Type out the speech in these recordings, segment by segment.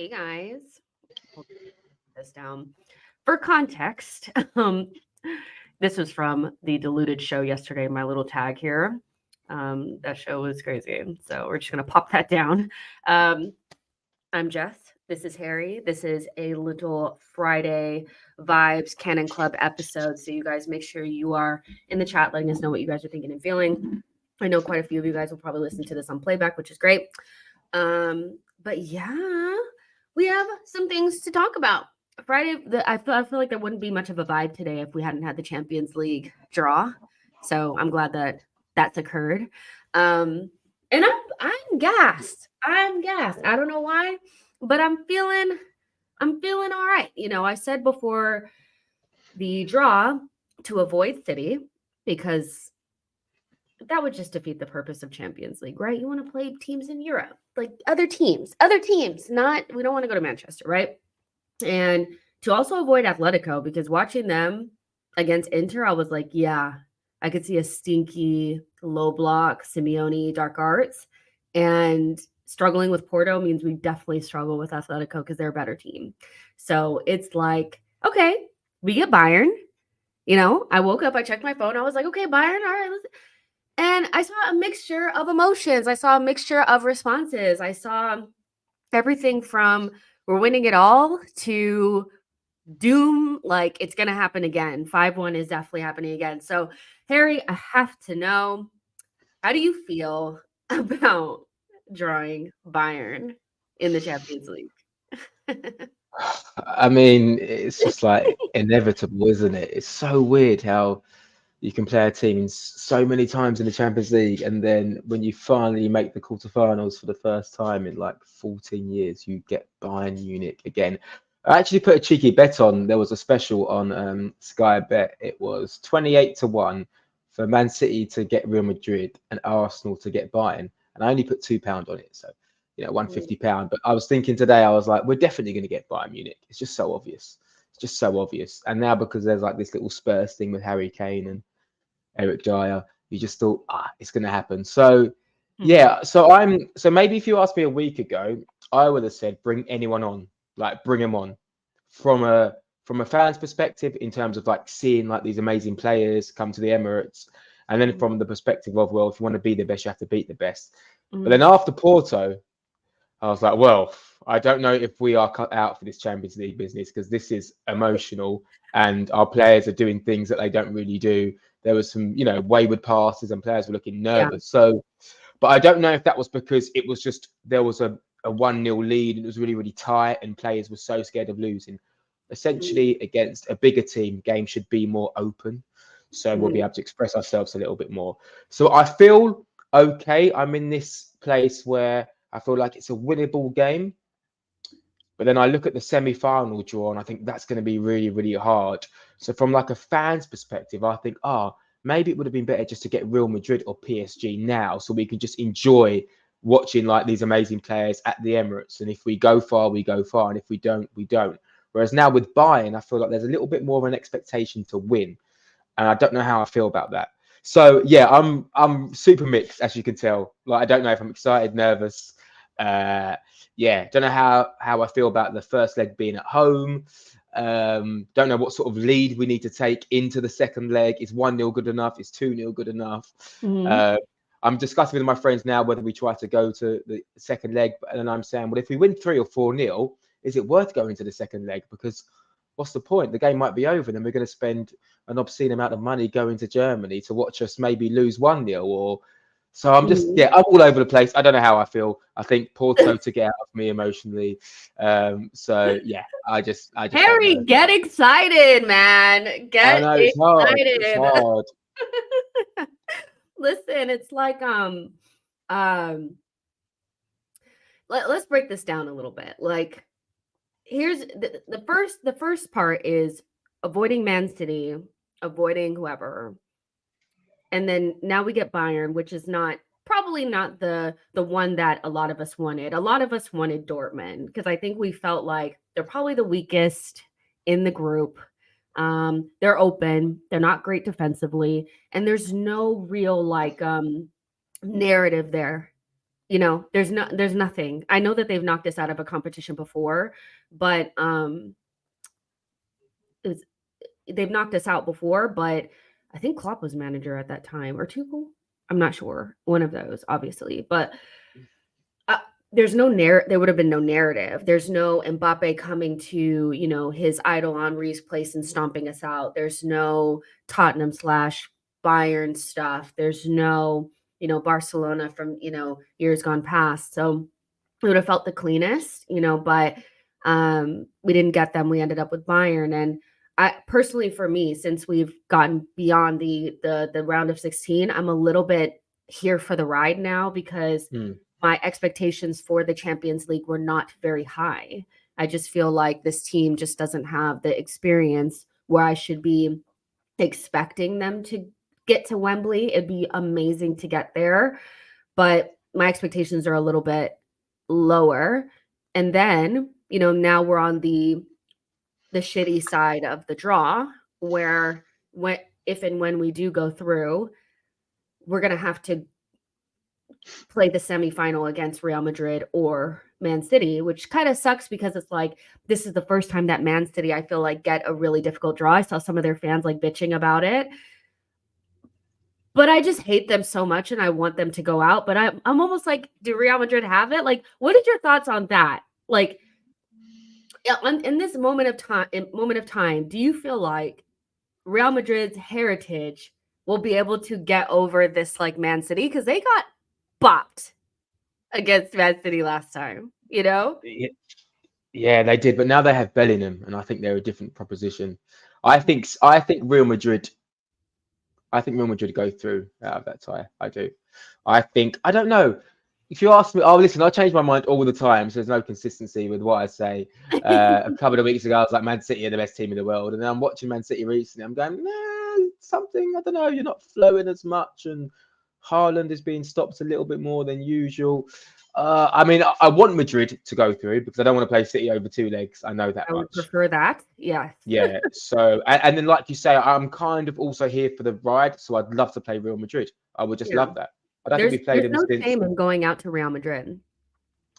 Hey guys, hold this down. For context, this was from the Diluted show yesterday. My little tag here. That show was crazy. So we're just gonna pop that down. Um, I'm Jess. This is Harry. This is a little Friday vibes Canon Club episode. So you guys make sure you are in the chat letting us know what you guys are thinking and feeling. I know quite a few of you guys will probably listen to this on playback, which is great. But yeah, we have some things to talk about. Friday, I feel like there wouldn't be much of a vibe today if we hadn't had the Champions League draw. So I'm glad that that's occurred. And I'm gassed. I'm gassed. I don't know why, but I'm feeling all right. I said before the draw to avoid City because that would just defeat the purpose of Champions League, right? You want to play teams in Europe, like other teams, not, we don't want to go to Manchester, right? And to also avoid Atletico, because watching them against Inter, I was like, yeah, I could see a stinky low block, Simeone, dark arts. And struggling with Porto means we definitely struggle with Atletico because they're a better team. So it's like, okay, we get Bayern. I woke up, I checked my phone. I was like, okay, Bayern, all right, let's. And I saw a mixture of emotions. I saw a mixture of responses. I saw everything from we're winning it all to doom, like it's going to happen again. 5-1 is definitely happening again. So, Harry, I have to know, how do you feel about drawing Bayern in the Champions League? I mean, it's just like inevitable, isn't it? It's so weird how you can play a team so many times in the Champions League, and then when you finally make the quarterfinals for the first time in like 14 years, you get Bayern Munich again. I actually put a cheeky bet on. There was a special on Sky Bet. It was 28-1 for Man City to get Real Madrid and Arsenal to get Bayern, and I only put £2 on it. So, £150. But I was thinking today, I was like, we're definitely going to get Bayern Munich. It's just so obvious. It's just so obvious. And now because there's like this little Spurs thing with Harry Kane and Eric Dyer, you just thought, it's going to happen. So, yeah. So maybe if you asked me a week ago, I would have said, bring anyone on, like bring them on from a fan's perspective in terms of like seeing like these amazing players come to the Emirates. And then from the perspective of, well, if you want to be the best, you have to beat the best. But then after Porto, I was like, well, I don't know if we are cut out for this Champions League business because this is emotional and our players are doing things that they don't really do. There was some, wayward passes and players were looking Yeah. nervous. So, but I don't know if that was because it was just there was a 1-0 lead and it was really, really tight and players were so scared of losing. Essentially, against a bigger team, games should be more open. So we'll be able to express ourselves a little bit more. So I feel okay. I'm in this place where I feel like it's a winnable game. But then I look at the semi-final draw and I think that's going to be really, really hard. So from like a fan's perspective, I think, maybe it would have been better just to get Real Madrid or PSG now so we can just enjoy watching like these amazing players at the Emirates. And if we go far, we go far. And if we don't, we don't. Whereas now with Bayern, I feel like there's a little bit more of an expectation to win. And I don't know how I feel about that. So yeah, I'm super mixed, as you can tell. Like I don't know if I'm excited, nervous. Don't know how I feel about the first leg being at home. Don't know what sort of lead we need to take into the second leg. Is 1-0 good enough? Is 2-0 good enough? I'm discussing with my friends now whether we try to go to the second leg, and then I'm saying, well, if we win 3 or 4-0, is it worth going to the second leg? Because what's the point? The game might be over, and then we're going to spend an obscene amount of money going to Germany to watch us maybe lose 1-0 or. So I'm just, I'm all over the place. I don't know how I feel. I think Porto to get out of me emotionally. So yeah, I just Harry, get excited, man. Get I know it's hard. excited. It's hard. Listen, it's like let's break this down a little bit. Like, here's the first part is avoiding Man City, avoiding whoever. And then now we get Bayern, which is probably not the one that a lot of us wanted. A lot of us wanted Dortmund because I think we felt like they're probably the weakest in the group. They're open, they're not great defensively, and there's no real like narrative there there's nothing. I know that they've knocked us out of a competition before, but they've knocked us out before, but I think Klopp was manager at that time, or Tuchel. I'm not sure. One of those, obviously, but there's no there would have been no narrative. There's no Mbappe coming to, his idol Henri's place and stomping us out. There's no Tottenham / Bayern stuff. There's no, Barcelona from, years gone past. So it would have felt the cleanest, but we didn't get them. We ended up with Bayern. And I personally, for me, since we've gotten beyond the round of 16, I'm a little bit here for the ride now because my expectations for the Champions League were not very high. I just feel like this team just doesn't have the experience where I should be expecting them to get to Wembley. It'd be amazing to get there, but my expectations are a little bit lower. And then, now we're on the shitty side of the draw where if and when we do go through, we're going to have to play the semifinal against Real Madrid or Man City, which kind of sucks because it's like this is the first time that Man City, I feel like, get a really difficult draw. I saw some of their fans like bitching about it. But I just hate them so much and I want them to go out. But I'm almost like, do Real Madrid have it? Like, what is your thoughts on that? Like, in this moment of time, do you feel like Real Madrid's heritage will be able to get over this like Man City? Because they got bopped against Man City last time, Yeah, they did, but now they have Bellingham, and I think they're a different proposition. I think Real Madrid. I think Real Madrid go through out of that tie. I do. I don't know. If you ask me, listen, I change my mind all the time, so there's no consistency with what I say. A couple of weeks ago, I was like, Man City are the best team in the world, and then I'm watching Man City recently. I'm going, nah, something, I don't know. You're not flowing as much, and Haaland is being stopped a little bit more than usual. I mean, I want Madrid to go through because I don't want to play City over two legs. I know that I would much. prefer that. Yes. Yeah. So, and then, like you say, I'm kind of also here for the ride. So I'd love to play Real Madrid. I would just love that. I don't think we played them no since. shame in going out to Real Madrid.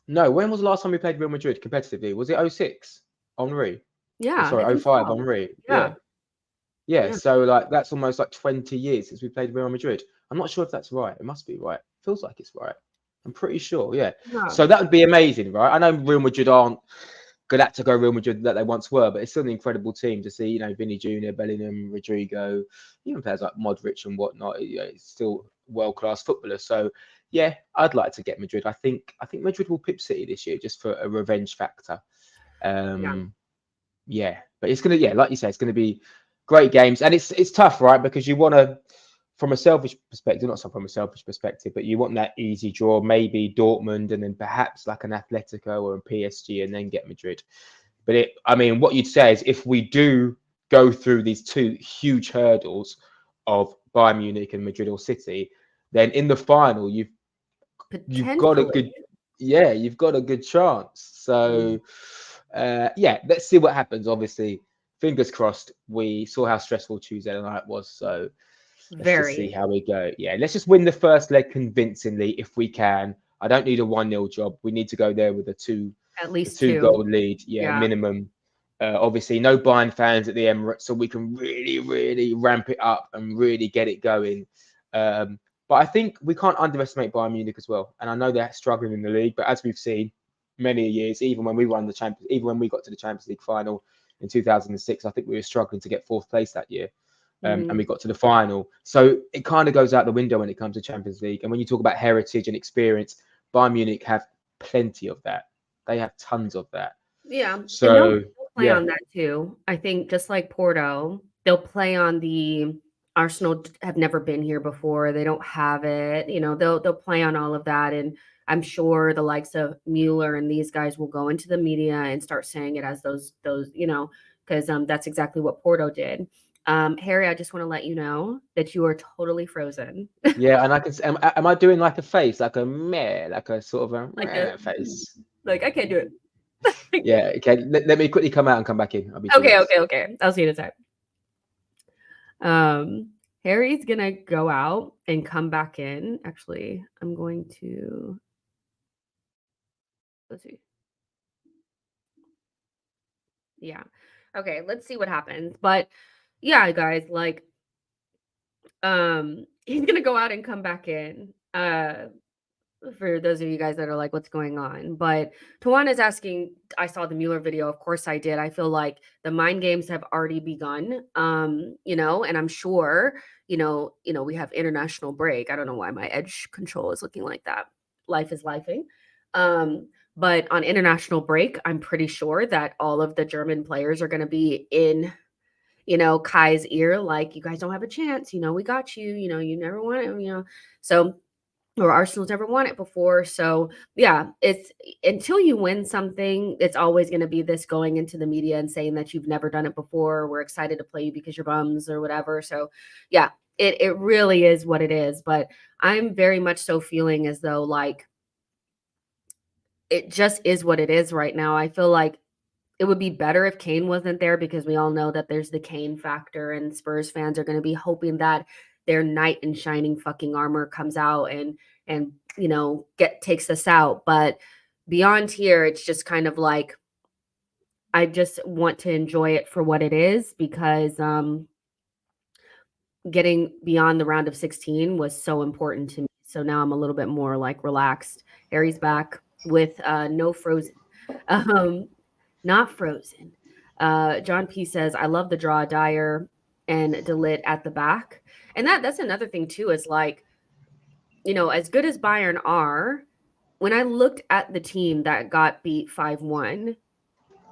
No, when was the last time we played Real Madrid competitively? Was it 06? Henri? Yeah. Sorry, 05, Henri. Yeah. Yeah. So like that's almost like 20 years since we played Real Madrid. I'm not sure if that's right. It must be right. Feels like it's right. I'm pretty sure. Yeah. So that would be amazing, right? I know Real Madrid aren't Galactico Real Madrid that they once were, but it's still an incredible team to see, Vinny Jr., Bellingham, Rodrigo, even players like Modric and whatnot. It's still world-class footballers. So yeah, I'd like to get Madrid. I think Madrid will pip City this year just for a revenge factor. Yeah, but it's gonna, like you say, it's gonna be great games, and it's tough, right? Because you want to, from a selfish perspective, not from a selfish perspective, but you want that easy draw, maybe Dortmund, and then perhaps like an Atletico or a PSG, and then get Madrid. But what you'd say is if we do go through these two huge hurdles of Bayern Munich and Madrid or City, then in the final you've got a good chance. So let's see what happens. Obviously, fingers crossed. We saw how stressful Tuesday night was, so let's just see how we go. Yeah, let's just win the first leg convincingly if we can. I don't need a 1-0 job. We need to go there with at least two goal lead. Yeah, minimum. Obviously, no Bayern fans at the Emirates, so we can really, really ramp it up and really get it going. But I think we can't underestimate Bayern Munich as well. And I know they're struggling in the league, but as we've seen many years, even when we got to the Champions League final in 2006, I think we were struggling to get fourth place that year. And we got to the final. So it kind of goes out the window when it comes to Champions League. And when you talk about heritage and experience, Bayern Munich have plenty of that. They have tons of that. Yeah. So they'll play on that too. I think just like Porto, they'll play on the Arsenal have never been here before. They don't have it. They'll play on all of that. And I'm sure the likes of Mueller and these guys will go into the media and start saying it as those, because that's exactly what Porto did. Harry, I just want to let you know that you are totally frozen. Yeah, and I can. Am I doing like a face, like a meh, like a sort of a face? Like I can't do it. Yeah. Okay. Let me quickly come out and come back in. I'll be okay. I'll see you in a sec. Harry's gonna go out and come back in. Actually, I'm going to Let's see. Yeah. Okay, let's see what happens. But yeah, guys, like he's gonna go out and come back in. For those of you guys that are like, what's going on? But Tawana is asking, I saw the Mueller video. Of course I did. I feel like the mind games have already begun. And I'm sure, we have international break. I don't know why my edge control is looking like that. Life is lifing. But on international break, I'm pretty sure that all of the German players are going to be in, Kai's ear, like, you guys don't have a chance. We got you. You never want it. So or Arsenal's never won it before. So yeah, it's until you win something, it's always going to be this going into the media and saying that you've never done it before. We're excited to play you because you're bums or whatever. So yeah, it really is what it is. But I'm very much so feeling as though like it just is what it is right now. I feel like it would be better if Kane wasn't there because we all know that there's the Kane factor and Spurs fans are going to be hoping that their knight in shining fucking armor comes out and takes us out. But beyond here, it's just kind of like I just want to enjoy it for what it is because getting beyond the round of 16 was so important to me. So now I'm a little bit more like relaxed. Harry's back with no frozen. Not frozen. John P says, I love the draw Dyer and Delit at the back. And that's another thing too, is like, as good as Bayern are, when I looked at the team that got beat 5-1,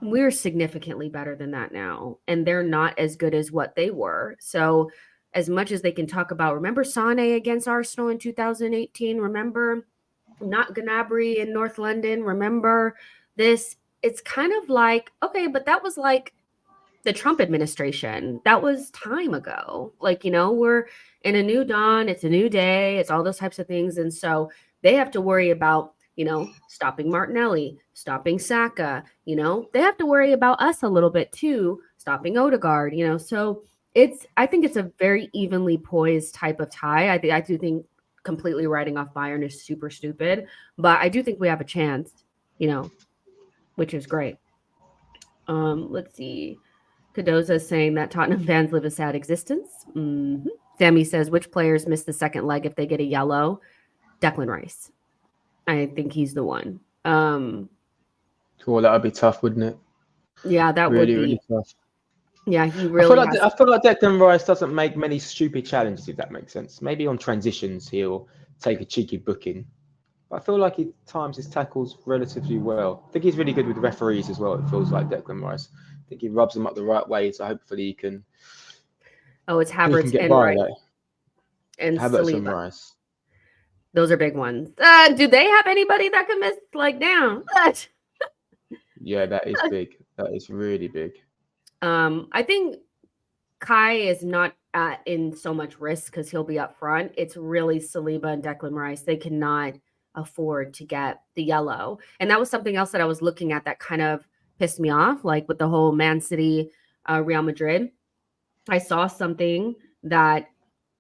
we're significantly better than that now. And they're not as good as what they were. So as much as they can talk about, remember Sane against Arsenal in 2018? Remember not Gnabry in North London? Remember this? It's kind of like, okay, but that was like the Trump administration. That was time ago. Like, we're in a new dawn. It's a new day. It's all those types of things. And so they have to worry about, stopping Martinelli, stopping Saka, they have to worry about us a little bit too, stopping Odegaard, so I think it's a very evenly poised type of tie. I do think completely writing off Bayern is super stupid, but I do think we have a chance, which is great. Let's see. Cadoza is saying that Tottenham fans live a sad existence. Mm-hmm. Sammy says, which players miss the second leg if they get a yellow? Declan Rice. I think he's the one. Well, that would be tough, wouldn't it? Yeah, that really, would be really tough. Yeah, he really I feel like Declan Rice doesn't make many stupid challenges, if that makes sense. Maybe on transitions he'll take a cheeky booking. But I feel like he times his tackles relatively well. I think he's really good with referees as well, it feels like, Declan Rice. I think he rubs them up the right way, so hopefully he can it's Havertz get and by Rice. that. And Havertz Saliba. and Rice. Those are big ones. Do they have anybody that can miss like down? Yeah, that is big. That is really big. I think Kai is not in so much risk because he'll be up front. It's really Saliba and Declan Rice. They cannot afford to get the yellow. And that was something else that I was looking at that kind of pissed me off, like with the whole Man City, Real Madrid. I saw something that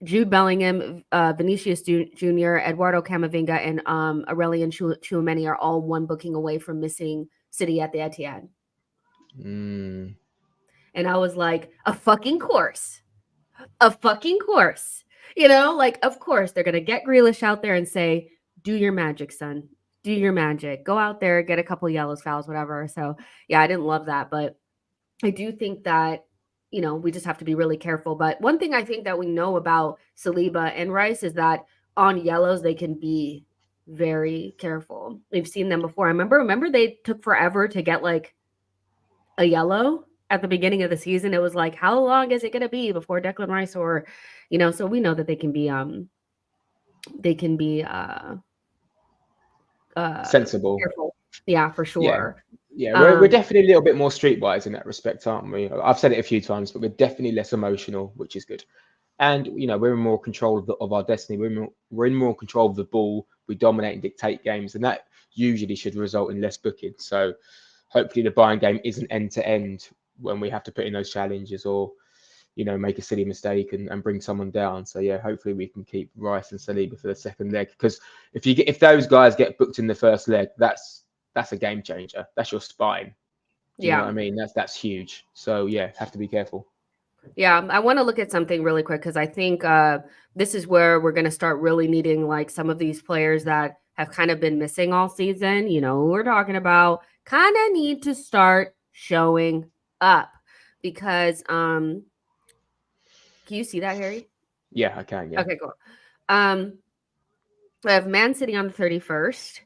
Jude Bellingham, Vinicius Jr., Eduardo Camavinga, and Aurelien Tchouameni are all one booking away from missing City at the Etihad. And I was like, a fucking course. Of course, of course they're going to get Grealish out there and say, do your magic, son, do your magic, go out there, get a couple yellows, fouls, whatever. So yeah, I didn't love that, but I do think that, we just have to be really careful. But one thing I think that we know about Saliba and Rice is that on yellows, they can be very careful. We've seen them before. Remember they took forever to get like a yellow at the beginning of the season. It was like, how long is it going to be before Declan Rice or, so we know that they can be sensible. Careful. Yeah, for sure. Yeah, we're definitely a little bit more streetwise in that respect, aren't we? I've said it a few times, but we're definitely less emotional, which is good. And we're in more control of our destiny. We're in more control of the ball. We dominate and dictate games, and that usually should result in less booking. So hopefully the Bayern game isn't end to end when we have to put in those challenges or make a silly mistake and bring someone down. So yeah, hopefully we can keep Rice and Saliba for the second leg, because if those guys get booked in the first leg, that's that's a game changer. That's your spine. Do you know what I Yeah. mean? That's huge. So yeah, have to be careful. Yeah, I want to look at something really quick because I think this is where we're going to start really needing like some of these players that have kind of been missing all season. You know, who we're talking about kind of need to start showing up because can you see that, Harry? Yeah, I can. Yeah. Okay, cool. We have Man City on the 31st,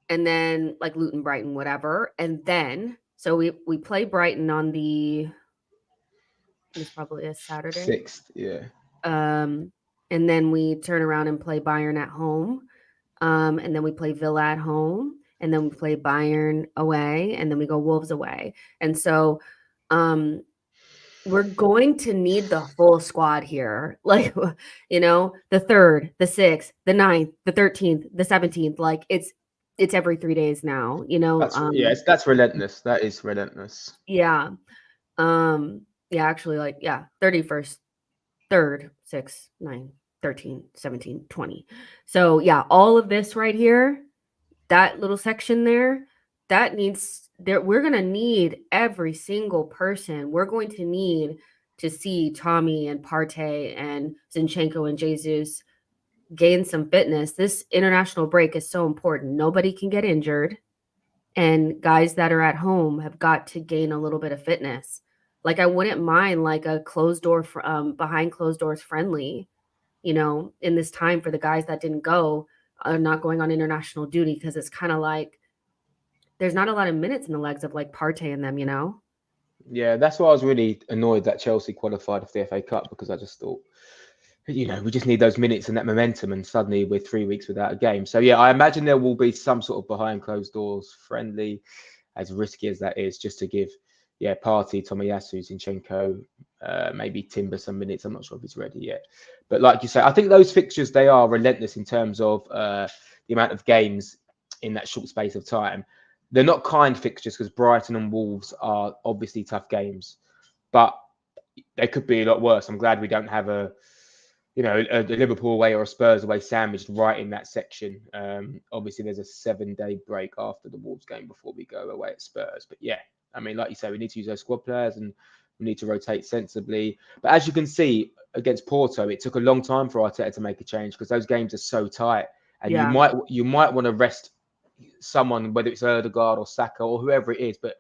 and then like Luton, Brighton, whatever, and then so we play Brighton on the it's probably a Saturday. 6th. Yeah. Um, and then we turn around and play Bayern at home. And then we play Villa at home. And then we play Bayern away. And then we go Wolves away. And so we're going to need the full squad here. Like, you know, the 3rd, the 6th, the 9th, the 13th, the 17th. Like it's every 3 days now, you know. That's relentless. That is relentless. Yeah. Yeah, actually, like, yeah, 31st, 3rd, 6th, 9th, 13, 17, 20. So yeah, all of this right here, that little section there, that needs there. We're gonna need every single person. We're going to need to see Tommy and Partey and Zinchenko and Jesus gain some fitness. This international break is so important. Nobody can get injured. And guys that are at home have got to gain a little bit of fitness. Like I wouldn't mind like a closed door behind closed doors friendly, you know, in this time for the guys that didn't go, are not going on international duty because it's kind of like there's not a lot of minutes in the legs of like Partey and them, you know. Yeah, that's why I was really annoyed that Chelsea qualified for the FA Cup, because I just thought, we just need those minutes and that momentum, and suddenly we're 3 weeks without a game. So yeah, I imagine there will be some sort of behind closed doors friendly, as risky as that is, just to give Partey, Tomiyasu, Zinchenko, maybe Timber some minutes. I'm not sure if he's ready yet, but like you say, I think those fixtures, they are relentless in terms of the amount of games in that short space of time. They're not kind fixtures because Brighton and Wolves are obviously tough games, but they could be a lot worse. I'm glad we don't have a Liverpool away or a Spurs away sandwiched right in that section. Obviously, there's a 7-day break after the Wolves game before we go away at Spurs. But yeah, I mean, like you say, we need to use those squad players and we need to rotate sensibly. But as you can see, against Porto, it took a long time for Arteta to make a change because those games are so tight. And Yeah. you might want to rest someone, whether it's Ødegaard or Saka or whoever it is, but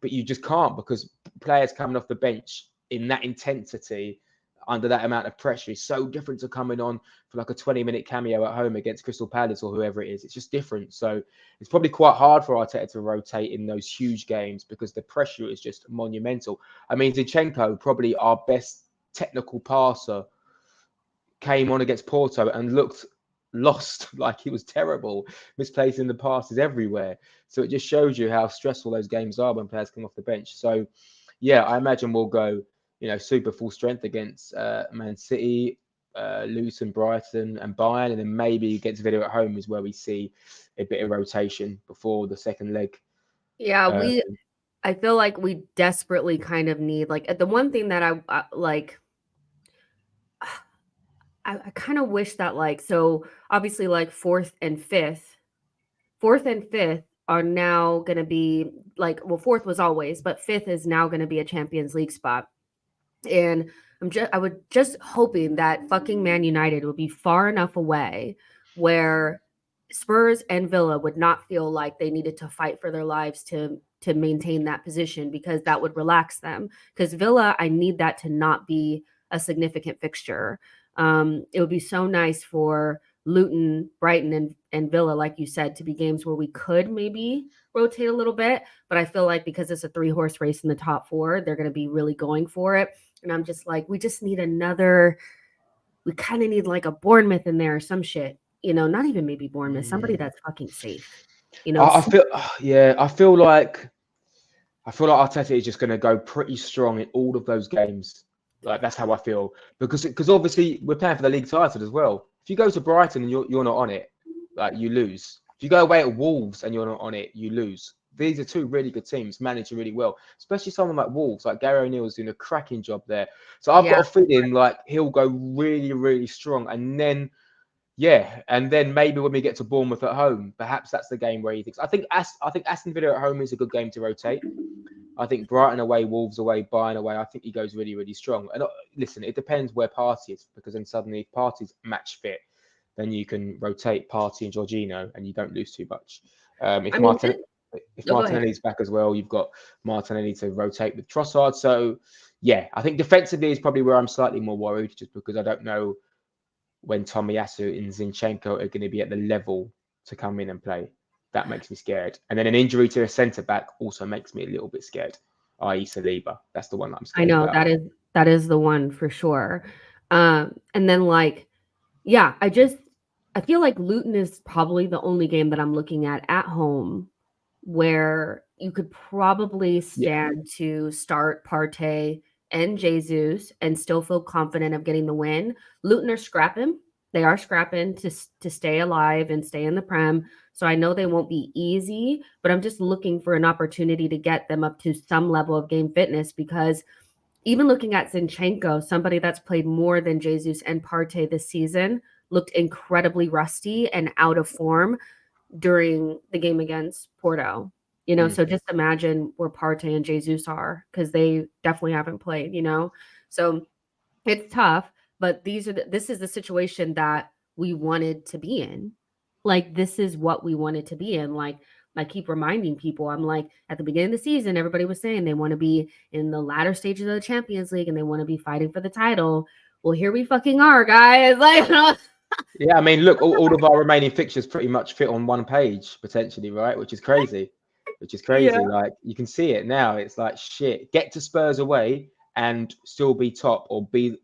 you just can't, because players coming off the bench in that intensity under that amount of pressure is so different to coming on for like a 20-minute cameo at home against Crystal Palace or whoever it is. It's just different. So it's probably quite hard for Arteta to rotate in those huge games because the pressure is just monumental. I mean, Zinchenko, probably our best technical passer, came on against Porto and looked lost, like he was terrible, misplacing the passes everywhere. So it just shows you how stressful those games are when players come off the bench. So yeah, I imagine we'll go, super full strength against Man City, Luton, Brighton and Bayern, and then maybe against Villa at home is where we see a bit of rotation before the second leg. Yeah, I feel like we desperately kind of need like the one thing that I like I kind of wish that like, so obviously like fourth and fifth are now going to be like, well, fourth was always, but fifth is now going to be a Champions League spot. And I would just hoping that fucking Man United would be far enough away where Spurs and Villa would not feel like they needed to fight for their lives to maintain that position, because that would relax them. Because Villa, I need that to not be a significant fixture. It would be so nice for Luton, Brighton, and Villa, like you said, to be games where we could maybe rotate a little bit. But I feel like because it's a 3-horse race in the top 4, they're going to be really going for it. And I'm just like, we just need we kind of need like a Bournemouth in there or some shit. Not even maybe Bournemouth, somebody that's fucking safe. I feel like Arteta is just going to go pretty strong in all of those games. Like, that's how I feel, because obviously we're playing for the league title as well. If you go to Brighton and you're not on it, like, you lose. If you go away at Wolves and you're not on it, you lose. These are 2 really good teams, managing really well, especially someone like Wolves. Like, Gary O'Neill's doing a cracking job there. So I've got a feeling like he'll go really, really strong, and then Yeah, and then maybe when we get to Bournemouth at home, perhaps that's the game where he thinks. I think Aston Villa at home is a good game to rotate. I think Brighton away, Wolves away, Bayern away. I think he goes really, really strong. And listen, it depends where Partey is, because then suddenly if Partey's match fit, then you can rotate Partey and Jorginho, and you don't lose too much. I mean, If go ahead. Martinelli's back as well, you've got Martinelli to rotate with Trossard. So yeah, I think defensively is probably where I'm slightly more worried, just because I don't know when Tomiyasu and Zinchenko are going to be at the level to come in and play. That makes me scared. And then an injury to a centre back also makes me a little bit scared, i.e. Saliba. That's the one that I'm I scared know about. that is the one for sure. And then like, yeah, I feel like Luton is probably the only game that I'm looking at home where you could probably Yeah. stand to start Partey and Jesus and still feel confident of getting the win. Luton are scrapping. They are scrapping to stay alive and stay in the Prem. So I know they won't be easy, but I'm just looking for an opportunity to get them up to some level of game fitness, because even looking at Zinchenko, somebody that's played more than Jesus and Partey this season, looked incredibly rusty and out of form during the game against Porto. Mm. So just imagine where Partey and Jesus are, because they definitely haven't played. So it's tough, but this is the situation that we wanted to be in. Like, this is what we wanted to be in. Like, I keep reminding people, I'm like, at the beginning of the season, everybody was saying they want to be in the latter stages of the Champions League and they want to be fighting for the title. Well, here we fucking are, guys. Like, Yeah, I mean, look, all of our remaining fixtures pretty much fit on one page, potentially, right? Which is crazy. yeah. Like, you can see it now. It's like, shit, get to Spurs away and still be top, or be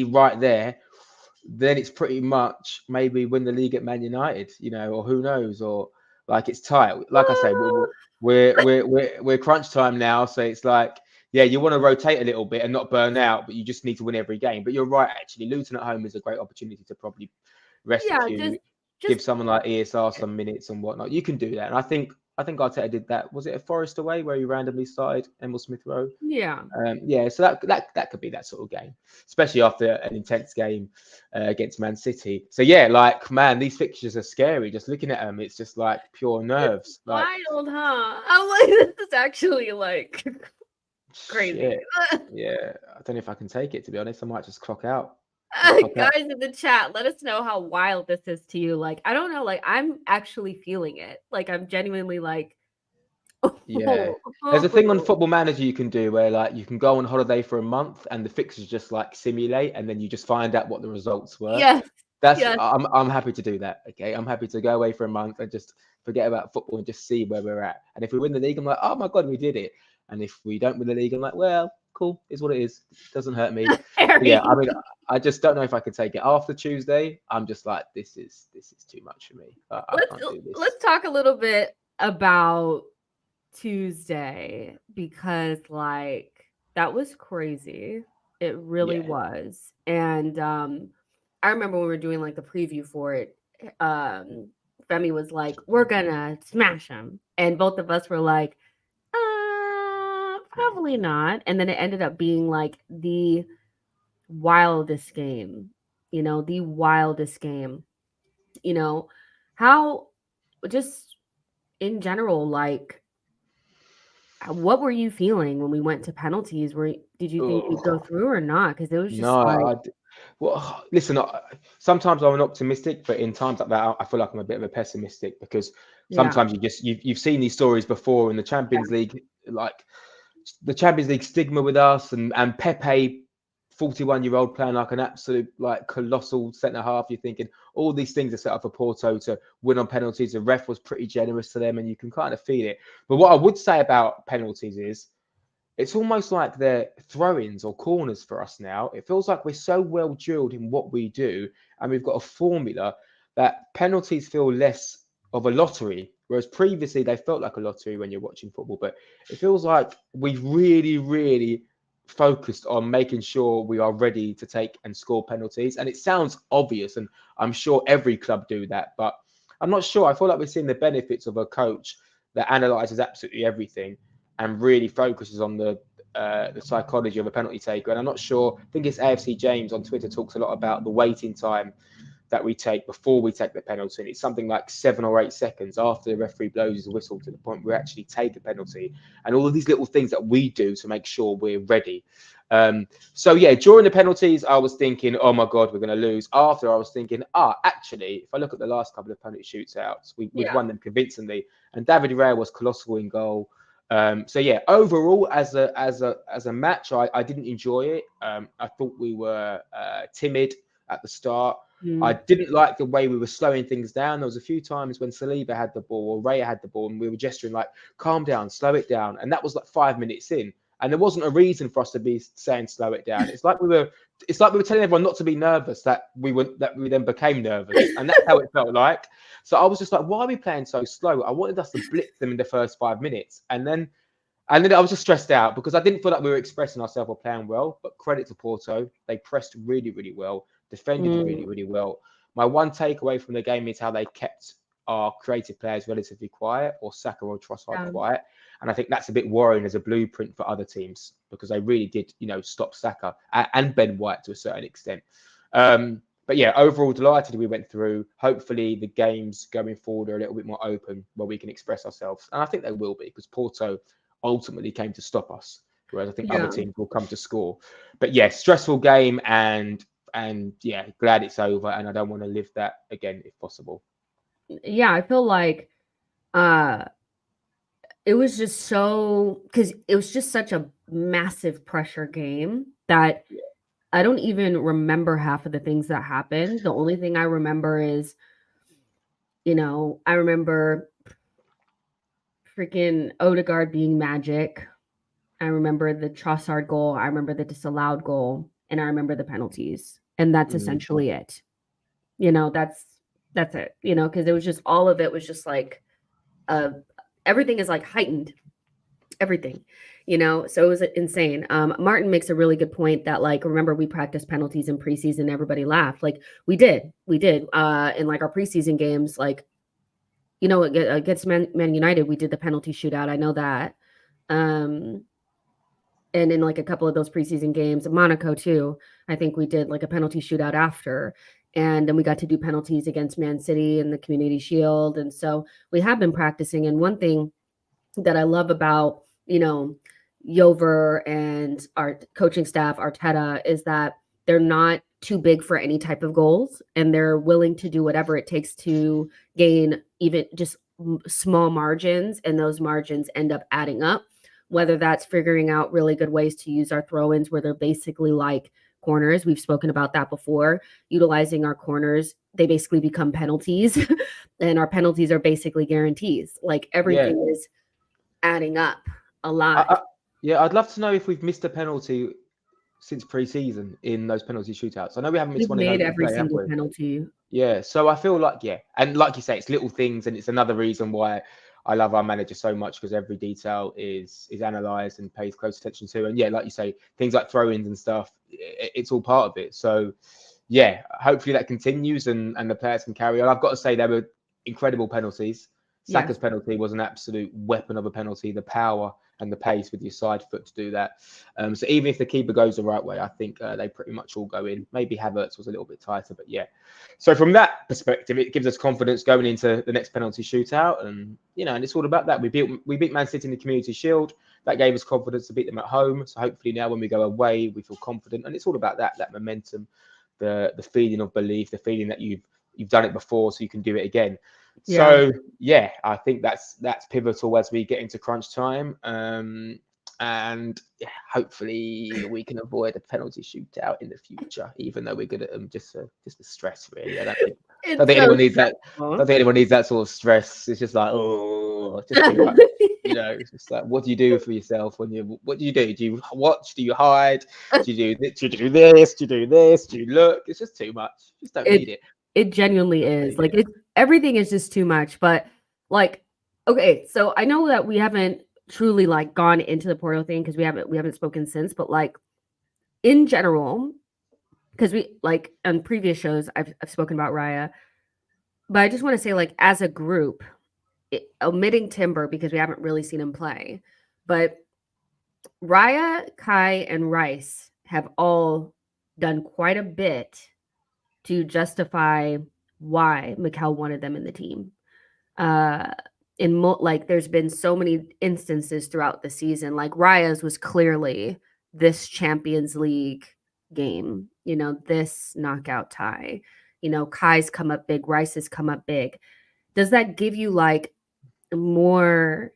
right there. Then it's pretty much maybe win the league at Man United, or who knows, or like it's tight. Like I say, we're crunch time now, so it's like, yeah, you want to rotate a little bit and not burn out, but you just need to win every game. But you're right, actually, Luton at home is a great opportunity to probably rest a Yeah, few, just give someone like ESR some minutes and whatnot. You can do that, and I think Arteta did that. Was it a Forest away where he randomly started Emil Smith Rowe? yeah. Yeah, so that could be that sort of game, especially after an intense game against Man City. So yeah, like, man, these fixtures are scary. Just looking at them, it's just like pure It's nerves. Like, wild, huh? I'm like, this is actually like crazy. shit. Yeah, I don't know if I can take it, to be honest. I might just clock out. Might clock out. Guys in the chat, let us know how wild this is to you. Like, I don't know, like, I'm actually feeling it. Like, I'm genuinely like, Yeah. oh, There's a thing on oh. Football Manager you can do where, like, you can go on holiday for a month and the fixtures just like simulate, and then you just find out what the results were. Yes, That's yes, I'm happy to do that. Okay, I'm happy to go away for a month and just forget about football and just see where we're at. And if we win the league, I'm like, oh my god, we did it. And if we don't win the league, I'm like, well, cool, is what it is. Doesn't hurt me. But yeah, Harry. I mean, I just don't know if I could take it after Tuesday. I'm just like, this is too much for me. I Let's can't do this. let's talk a little bit about Tuesday, because like that was crazy. It really Yeah. was. And I remember when we were doing like the preview for it, Femi was like, "We're gonna smash them," and both of us were like, probably not." And then it ended up being like the wildest game, the wildest game. You know, how just in general, like, what were you feeling when we went to penalties? Did you think we'd go Ugh. through or not? Because it was No, just like, well, listen, sometimes I'm an optimistic, but in times like that, I feel like I'm a bit of a pessimistic, because yeah, sometimes you've seen these stories before in the Champions League, like the Champions League stigma with us, and Pepe, 41-year-old, playing like an absolute like colossal centre half. You're thinking all these things are set up for Porto to win on penalties. The ref was pretty generous to them, and you can kind of feel it. But what I would say about penalties is, it's almost like they're throw-ins or corners for us now. It feels like we're so well drilled in what we do, and we've got a formula that penalties feel less of a lottery, whereas previously they felt like a lottery when you're watching football. But it feels like we've really, really focused on making sure we are ready to take and score penalties. And it sounds obvious, and I'm sure every club do that, but I'm not sure. I feel like we're seeing the benefits of a coach that analyzes absolutely everything and really focuses on the psychology of a penalty taker. And I'm not sure. I think it's AFC James on Twitter talks a lot about the waiting time that we take before we take the penalty. And it's something like 7 or 8 seconds after the referee blows his whistle to the point where we actually take a penalty. And all of these little things that we do to make sure we're ready. So yeah, during the penalties, I was thinking, oh my God, we're going to lose. After, I was thinking, actually, if I look at the last couple of penalty shootouts, we've won them convincingly. And David Raya was colossal in goal. So yeah, overall, as a match, I didn't enjoy it. I thought we were timid at the start. I didn't like the way we were slowing things down. There was a few times when Saliba had the ball or Raya had the ball, and we were gesturing like, calm down, slow it down. And that was like 5 minutes in. And there wasn't a reason for us to be saying slow it down. It's like we were telling everyone not to be nervous, that we then became nervous. And that's how it felt like. So I was just like, why are we playing so slow? I wanted us to blitz them in the first 5 minutes. And then I was just stressed out because I didn't feel like we were expressing ourselves or playing well. But credit to Porto, they pressed really, really well, defended really, really well. My one takeaway from the game is how they kept our creative players relatively quiet, or Saka or Trossard quiet. And I think that's a bit worrying as a blueprint for other teams, because they really did, stop Saka and Ben White to a certain extent. But yeah, overall delighted we went through. Hopefully the games going forward are a little bit more open where we can express ourselves. And I think they will be, because Porto ultimately came to stop us, whereas I think other teams will come to score. But yeah, stressful game, and yeah, glad it's over, and I don't want to live that again if possible. Yeah, I feel like it was just because it was just such a massive pressure game that I don't even remember half of the things that happened. The only thing I remember is, I remember freaking Odegaard being magic. I remember the Trossard goal. I remember the disallowed goal, and I remember the penalties. And that's essentially it. That's it, because it was just, all of it was just like, everything is like heightened, everything, so it was insane. Martin makes a really good point that, like, remember, we practiced penalties in preseason, everybody laughed. Like, we did in like our preseason games, like, against Man United, we did the penalty shootout. I know that. And in like a couple of those preseason games, Monaco too, I think we did like a penalty shootout after. And then we got to do penalties against Man City in the Community Shield. And so we have been practicing. And one thing that I love about, Yover and our coaching staff, Arteta, is that they're not too big for any type of goals, and they're willing to do whatever it takes to gain even just small margins. And those margins end up adding up, whether that's figuring out really good ways to use our throw-ins where they're basically like corners. We've spoken about that before. Utilizing our corners, they basically become penalties, and our penalties are basically guarantees. Like, everything is adding up a lot. I'd love to know if we've missed a penalty since pre-season in those penalty shootouts. I know we haven't missed one. We've made every single penalty. Yeah, so I feel like, and like you say, it's little things, and it's another reason why I love our manager so much, because every detail is analysed and pays close attention to. And yeah, like you say, things like throw-ins and stuff, it's all part of it. So yeah, hopefully that continues and the players can carry on. I've got to say, there were incredible penalties. Saka's penalty was an absolute weapon of a penalty. The power and the pace with your side foot to do that. So even if the keeper goes the right way, I think they pretty much all go in. Maybe Havertz was a little bit tighter, but yeah. So from that perspective, it gives us confidence going into the next penalty shootout, and and it's all about that. We beat Man City in the Community Shield. That gave us confidence to beat them at home. So hopefully now when we go away, we feel confident, and it's all about that momentum, the feeling of belief, the feeling that you've done it before, so you can do it again. So yeah, I think that's pivotal as we get into crunch time, and hopefully we can avoid a penalty shootout in the future, even though we're good at them. Just the stress, really. I don't think anyone needs that. I don't think anyone needs that sort of stress. It's just like, just too much. It's just like, what do you do for yourself what do you do? Do you watch? Do you hide? Do you do this? Do you do this? Do you look? It's just too much. Just don't need it. It genuinely is. Like, everything is just too much. But like, okay, so I know that we haven't truly like gone into the Porto thing, because we haven't spoken since. But like, in general, because we, like, on previous shows I've spoken about Raya, but I just want to say, like, as a group, omitting Timber because we haven't really seen him play, but Raya, Kai, and Rice have all done quite a bit to justify why Mikel wanted them in the team. Uh, like there's been so many instances throughout the season. Like Raya's was clearly this Champions League game, this knockout tie. Kai's come up big, Rice has come up big. Does that give you like more,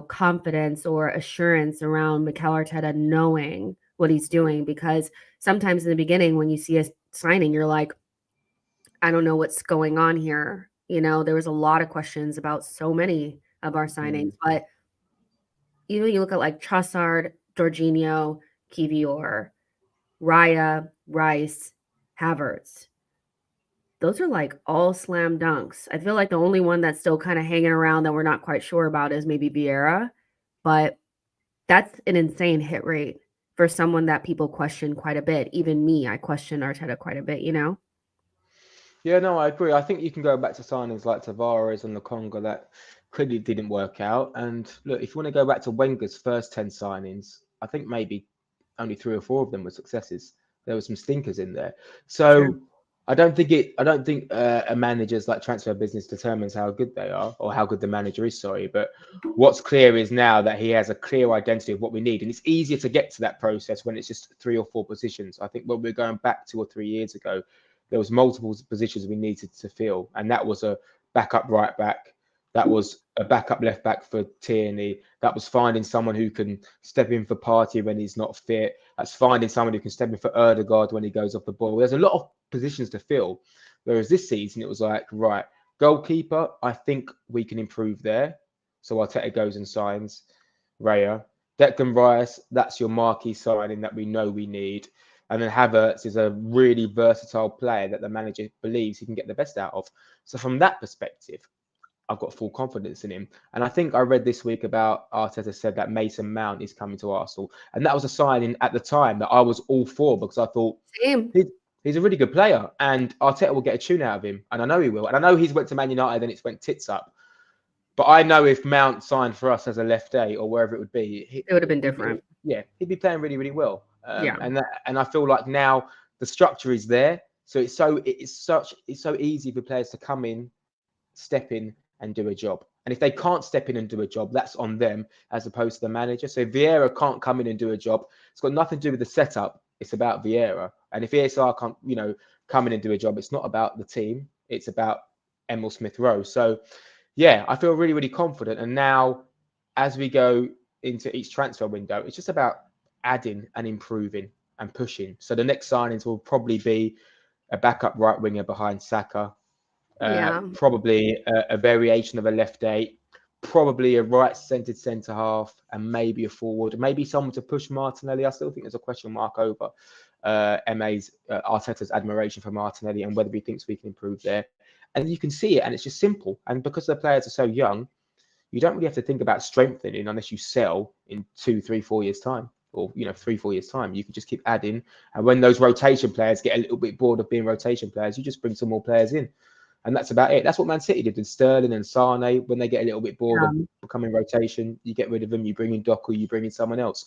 confidence or assurance around Mikel Arteta knowing what he's doing? Because sometimes in the beginning when you see a signing, you're like, I don't know what's going on here. There was a lot of questions about so many of our signings, but even you look at like Trossard, Jorginho, Kivior, Raya, Rice, Havertz. Those are like all slam dunks. I feel like the only one that's still kind of hanging around that we're not quite sure about is maybe Vieira, but that's an insane hit rate for someone that people question quite a bit. Even me, I question Arteta quite a bit. Yeah, no, I agree. I think you can go back to signings like Tavares and Lokonga that clearly didn't work out. And look, if you want to go back to Wenger's first 10 signings, I think maybe only 3 or 4 of them were successes. There were some stinkers in there. Sure. So I don't think a manager's like transfer business determines how good they are or how good the manager is, sorry. But what's clear is now that he has a clear identity of what we need. And it's easier to get to that process when it's just 3 or 4 positions. I think when we're going back 2 or 3 years ago, there was multiple positions we needed to fill, and that was a backup right back, that was a backup left back for Tierney, that was finding someone who can step in for Partey when he's not fit, that's finding someone who can step in for Erdegaard when he goes off the ball. There's a lot of positions to fill, whereas this season it was like, right, goalkeeper, I think we can improve there, so Arteta goes and signs Raya. Declan Rice, that's your marquee signing that we know we need. And then Havertz is a really versatile player that the manager believes he can get the best out of. So from that perspective, I've got full confidence in him. And I think I read this week about Arteta said that Mason Mount is coming to Arsenal. And that was a signing at the time that I was all for because I thought Same. he's a really good player and Arteta will get a tune out of him. And I know he will. And I know he's went to Man United and it's went tits up. But I know if Mount signed for us as a left A or wherever it would be, It would have been different. he'd be playing really, really well. Yeah. And I feel like now the structure is there, so it's so easy for players to come in, step in, and do a job. And if they can't step in and do a job, that's on them as opposed to the manager. So if Vieira can't come in and do a job, it's got nothing to do with the setup. It's about Vieira. And if ESR can't, come in and do a job, it's not about the team. It's about Emil Smith Rowe. So yeah, I feel really, really confident. And now, as we go into each transfer window, it's just about adding and improving and pushing. So the next signings will probably be a backup right winger behind Saka, Yeah. probably a variation of a left eight, probably a right-centered centre half, and maybe a forward, maybe someone to push Martinelli. I still think there's a question mark over Arteta's admiration for Martinelli and whether he thinks we can improve there. And you can see it, and it's just simple. And because the players are so young, you don't really have to think about strengthening unless you sell in 2, 3, 4 years' time, or 3, 4 years' time. You can just keep adding, and when those rotation players get a little bit bored of being rotation players, you just bring some more players in, and that's about it. That's what Man City did with Sterling and Sane. When they get a little bit bored of becoming rotation, you get rid of them. You bring in Doku, you bring in someone else.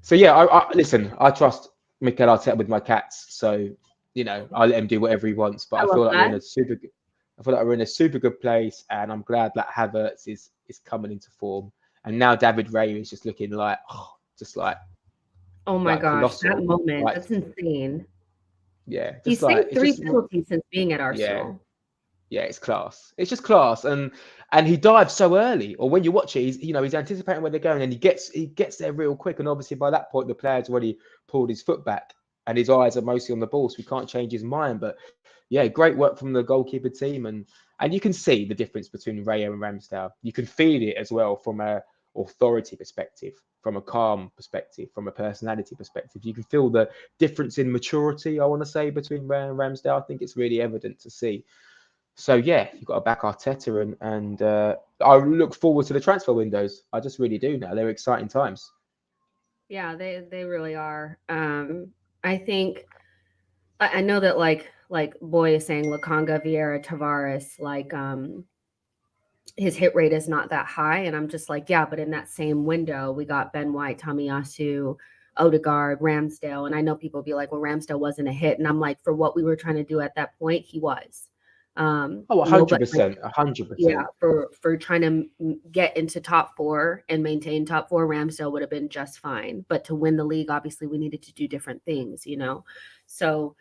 So yeah, listen. I trust Mikel Arteta with my cats, so I let him do whatever he wants. But I feel like we're in a super good. I feel like we're in a super good place, and I'm glad that Havertz is coming into form. And now David Raya is just looking like, oh my gosh, that moment, that's insane. Yeah, he's saved 3 penalties since being at Arsenal. Yeah, it's class. It's just class, and he dives so early. Or when you watch it, he's anticipating where they're going, and he gets there real quick. And obviously by that point, the player's already pulled his foot back, and his eyes are mostly on the ball, so we can't change his mind. But yeah, great work from the goalkeeper team, and you can see the difference between Raya and Ramsdale. You can feel it as well from a authority perspective, from a calm perspective, from a personality perspective. You can feel the difference in maturity, I want to say, between Raya and Ramsdale. I think it's really evident to see. So yeah, you've got to back Arteta, and I look forward to the transfer windows. I just really do now. They're exciting times. Yeah, they really are. I think I know that like Boy is saying Lokonga, Vieira, Tavares, like his hit rate is not that high, and I'm just like, yeah, but in that same window, we got Ben White, Tomiyasu, Odegaard, Ramsdale. And I know people be like, well, Ramsdale wasn't a hit. And I'm like, for what we were trying to do at that point, he was. Oh, Nobody, 100%, yeah, 100%. for trying to get into top 4 and maintain top 4, Ramsdale would have been just fine. But to win the league, obviously, we needed to do different things, you know. So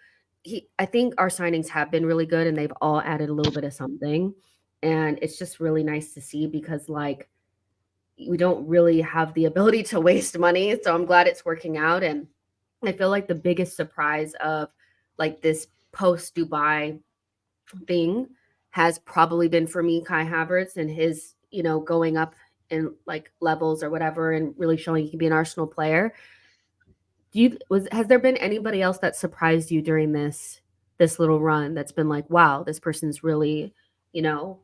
I think our signings have been really good, and they've all added a little bit of something, and it's just really nice to see because like we don't really have the ability to waste money. So I'm glad it's working out, and I feel like the biggest surprise of like this post Dubai thing has probably been for me Kai Havertz and his, you know, going up in like levels or whatever and really showing he can be an Arsenal player. Has there been anybody else that surprised you during this little run that's been like, wow, this person's really, you know,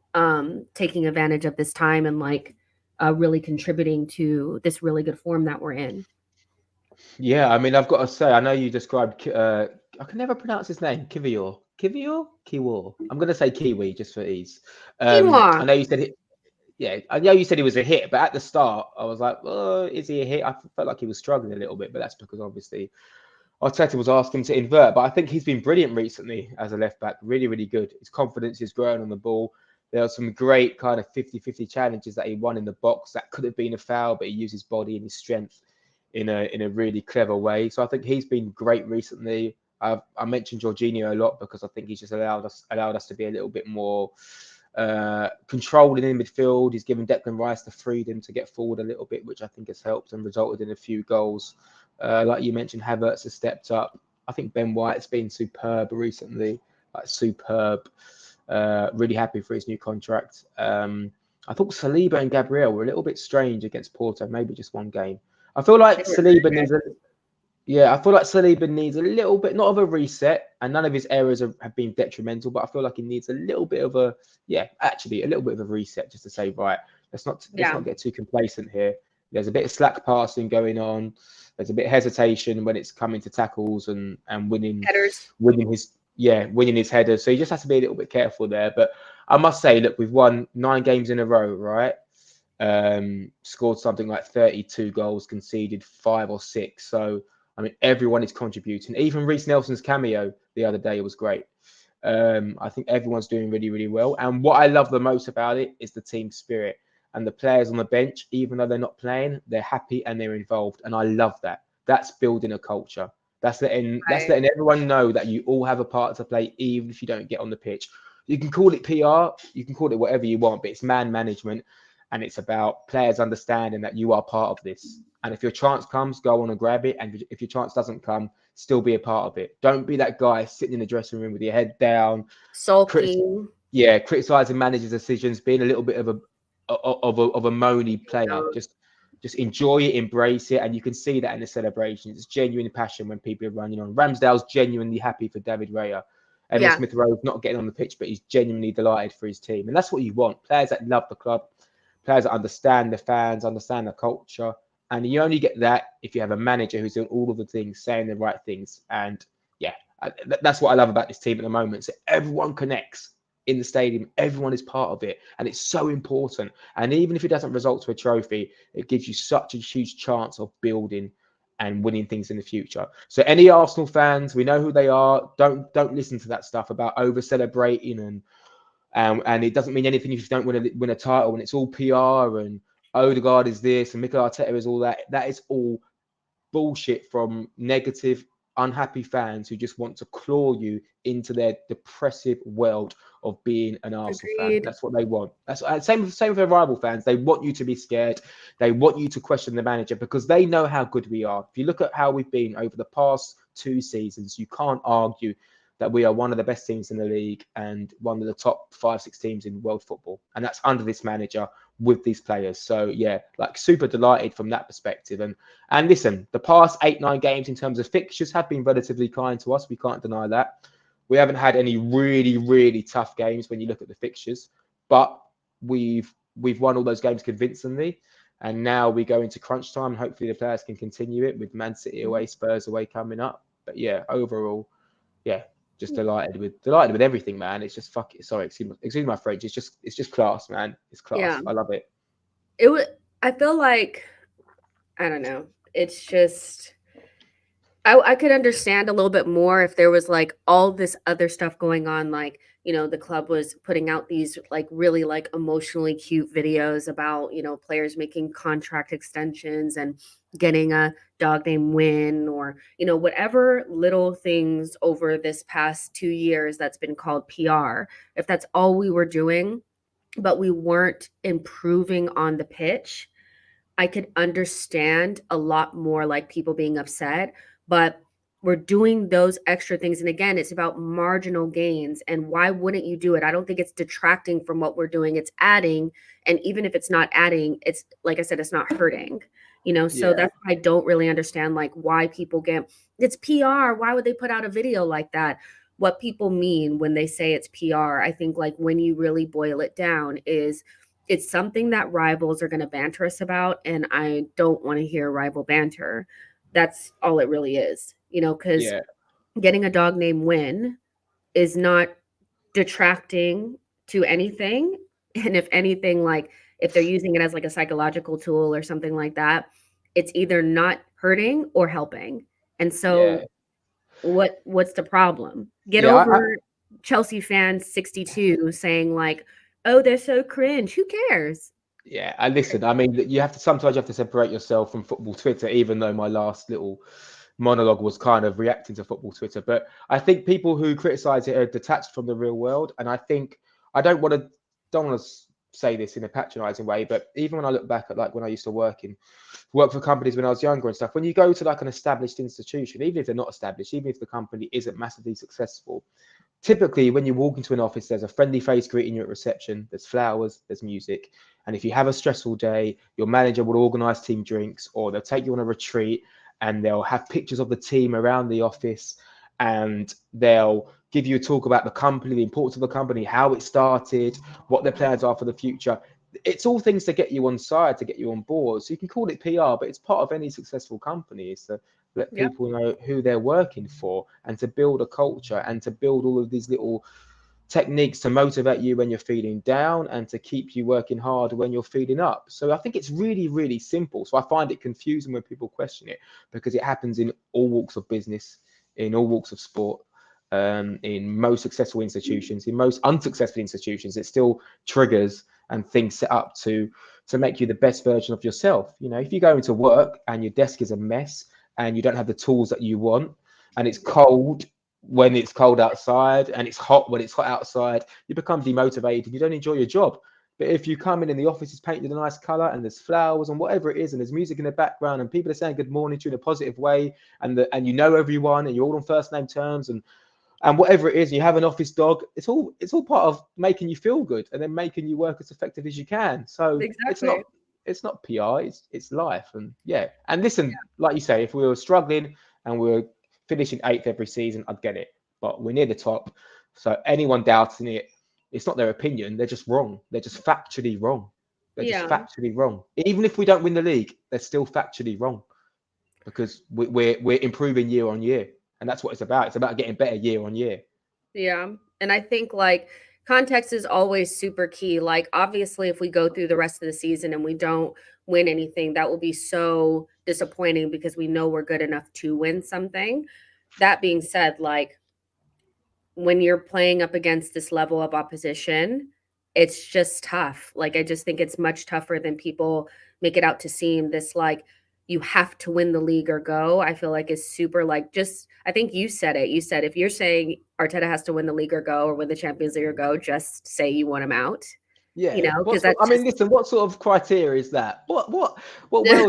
taking advantage of this time and like really contributing to this really good form that we're in? Yeah, I mean, I've got to say, I know you described, I can never pronounce his name, Kiwior. I'm going to say Kiwi just for ease. Quinoa. I know you said it. Yeah, I know you said he was a hit, but at the start, I was like, oh, is he a hit? I felt like he was struggling a little bit, but that's because obviously Arteta was asking him to invert. But I think he's been brilliant recently as a left back, really, really good. His confidence is growing on the ball. There are some great kind of 50-50 challenges that he won in the box that could have been a foul, but he used his body and his strength in a really clever way. So I think he's been great recently. I mentioned Jorginho a lot because I think he's just allowed us to be a little bit more controlling in midfield. He's given Declan Rice the freedom to get forward a little bit, which I think has helped and resulted in a few goals. Like you mentioned, Havertz has stepped up. I think Ben White's been superb recently, like superb. Really happy for his new contract. I thought Saliba and Gabriel were a little bit strange against Porto, maybe just one game. I feel like Saliba needs a little bit, not of a reset, and none of his errors have been detrimental, but I feel like he needs a little bit of a little bit of a reset just to say, right, let's not get too complacent here. There's a bit of slack passing going on. There's a bit of hesitation when it's coming to tackles and winning Headers. winning his headers. So he just has to be a little bit careful there. But I must say, look, we've won 9 games in a row, right? Scored something like 32 goals, conceded 5 or 6. So, I mean, everyone is contributing. Even Reece Nelson's cameo the other day was great. I think everyone's doing really, really well. And what I love the most about it is the team spirit and the players on the bench. Even though they're not playing, they're happy and they're involved. And I love that. That's building a culture. That's letting everyone know that you all have a part to play, even if you don't get on the pitch. You can call it PR, you can call it whatever you want, but it's man management. And it's about players understanding that you are part of this. And if your chance comes, go on and grab it. And if your chance doesn't come, still be a part of it. Don't be that guy sitting in the dressing room with your head down, Sulking. criticizing managers' decisions, being a little bit of a moany player. Just enjoy it, embrace it, and you can see that in the celebrations. It's genuine passion when people are running on. Ramsdale's genuinely happy for David Raya. Emil Smith Rowe's not getting on the pitch, but he's genuinely delighted for his team, and that's what you want. Players that love the club. Players that understand the fans, understand the culture. And you only get that if you have a manager who's doing all of the things, saying the right things. And yeah, that's what I love about this team at the moment. So everyone connects in the stadium. Everyone is part of it. And it's so important. And even if it doesn't result to a trophy, it gives you such a huge chance of building and winning things in the future. So any Arsenal fans, we know who they are. Don't listen to that stuff about over celebrating and it doesn't mean anything if you don't win a title, and it's all PR and Odegaard is this and Mikel Arteta is all that. That is all bullshit from negative, unhappy fans who just want to claw you into their depressive world of being an Arsenal fan. Agreed. That's what they want. That's same with their rival fans. They want you to be scared. They want you to question the manager because they know how good we are. If you look at how we've been over the past 2 seasons, you can't argue that we are one of the best teams in the league and one of the top 5-6 teams in world football. And that's under this manager with these players. So yeah, like super delighted from that perspective. And listen, the past 8-9 games in terms of fixtures have been relatively kind to us. We can't deny that. We haven't had any really, really tough games when you look at the fixtures, but we've won all those games convincingly. And now we go into crunch time. Hopefully the players can continue it with Man City away, Spurs away coming up. But yeah, overall, yeah, just delighted with everything, man. It's just sorry, excuse my French. It's just class, man. It's class. Yeah. I love it. It was. I feel like I don't know. It's just I could understand a little bit more if there was like all this other stuff going on, like, the club was putting out these like really like emotionally cute videos about, players making contract extensions and getting a dog named Win, or, whatever little things over this past 2 years that's been called PR. If that's all we were doing, but we weren't improving on the pitch, I could understand a lot more like people being upset, but we're doing those extra things. And again, it's about marginal gains. And why wouldn't you do it? I don't think it's detracting from what we're doing. It's adding. And even if it's not adding, it's like I said, it's not hurting. So Yeah, that's why I don't really understand like why people get it's PR. Why would they put out a video like that? What people mean when they say it's PR, I think like when you really boil it down is it's something that rivals are going to banter us about, and I don't want to hear rival banter. That's all it really is, because yeah, getting a dog named Win is not detracting to anything. And if anything, like if they're using it as like a psychological tool or something like that, it's either not hurting or helping. And yeah, so what's the problem? Get yeah. over Chelsea fans 62 saying like, "Oh, they're so cringe." Who cares? Yeah, and listen, I mean, you have to sometimes you have to separate yourself from football Twitter, even though my last little monologue was kind of reacting to football Twitter. But I think people who criticize it are detached from the real world, and I think I don't want to say this in a patronizing way, but even when I look back at like when I used to work for companies when I was younger and stuff, when you go to like an established institution, even if they're not established, even if the company isn't massively successful, typically when you walk into an office, there's a friendly face greeting you at reception, there's flowers, there's music, and if you have a stressful day, your manager will organize team drinks, or they'll take you on a retreat and they'll have pictures of the team around the office, and they'll give you a talk about the company, the importance of the company, how it started, what their plans are for the future. It's all things to get you on side, to get you on board. So you can call it PR, but it's part of any successful company is to let Yep. people know who they're working for, and to build a culture, and to build all of these little techniques to motivate you when you're feeling down, and to keep you working hard when you're feeling up. So I think it's really, really simple. So I find it confusing when people question it, because it happens in all walks of business, in all walks of sport, in most successful institutions, in most unsuccessful institutions. It still triggers and things set up to make you the best version of yourself. If you go into work and your desk is a mess and you don't have the tools that you want, and it's cold when it's cold outside and it's hot when it's hot outside, you become demotivated. You don't enjoy your job. But if you come in and the office is painted a nice color and there's flowers and whatever it is, and there's music in the background and people are saying good morning to you in a positive way, and you know everyone and you're all on first name terms, and whatever it is, you have an office dog, it's all part of making you feel good and then making you work as effective as you can. So it's Exactly. not PR, it's life. And yeah, and listen, like you say, if we were struggling and we were finishing eighth every season, I'd get it. But we're near the top. So anyone doubting it, it's not their opinion, they're just wrong. They're just factually wrong. They're just Yeah. factually wrong. Even if we don't win the league, they're still factually wrong, because we're improving year on year. And that's what it's about. It's about getting better year on year. Yeah. And I think like context is always super key. Like obviously if we go through the rest of the season and we don't win anything, that will be so disappointing because we know we're good enough to win something. That being said, like when you're playing up against this level of opposition, it's just tough. Like I just think it's much tougher than people make it out to seem. This like you have to win the league or go. I feel like is super like just I think you said it. You said if you're saying Arteta has to win the league or go or win the Champions League or go, just say you want him out. Yeah. Because I that's mean, just listen. What sort of criteria is that? What world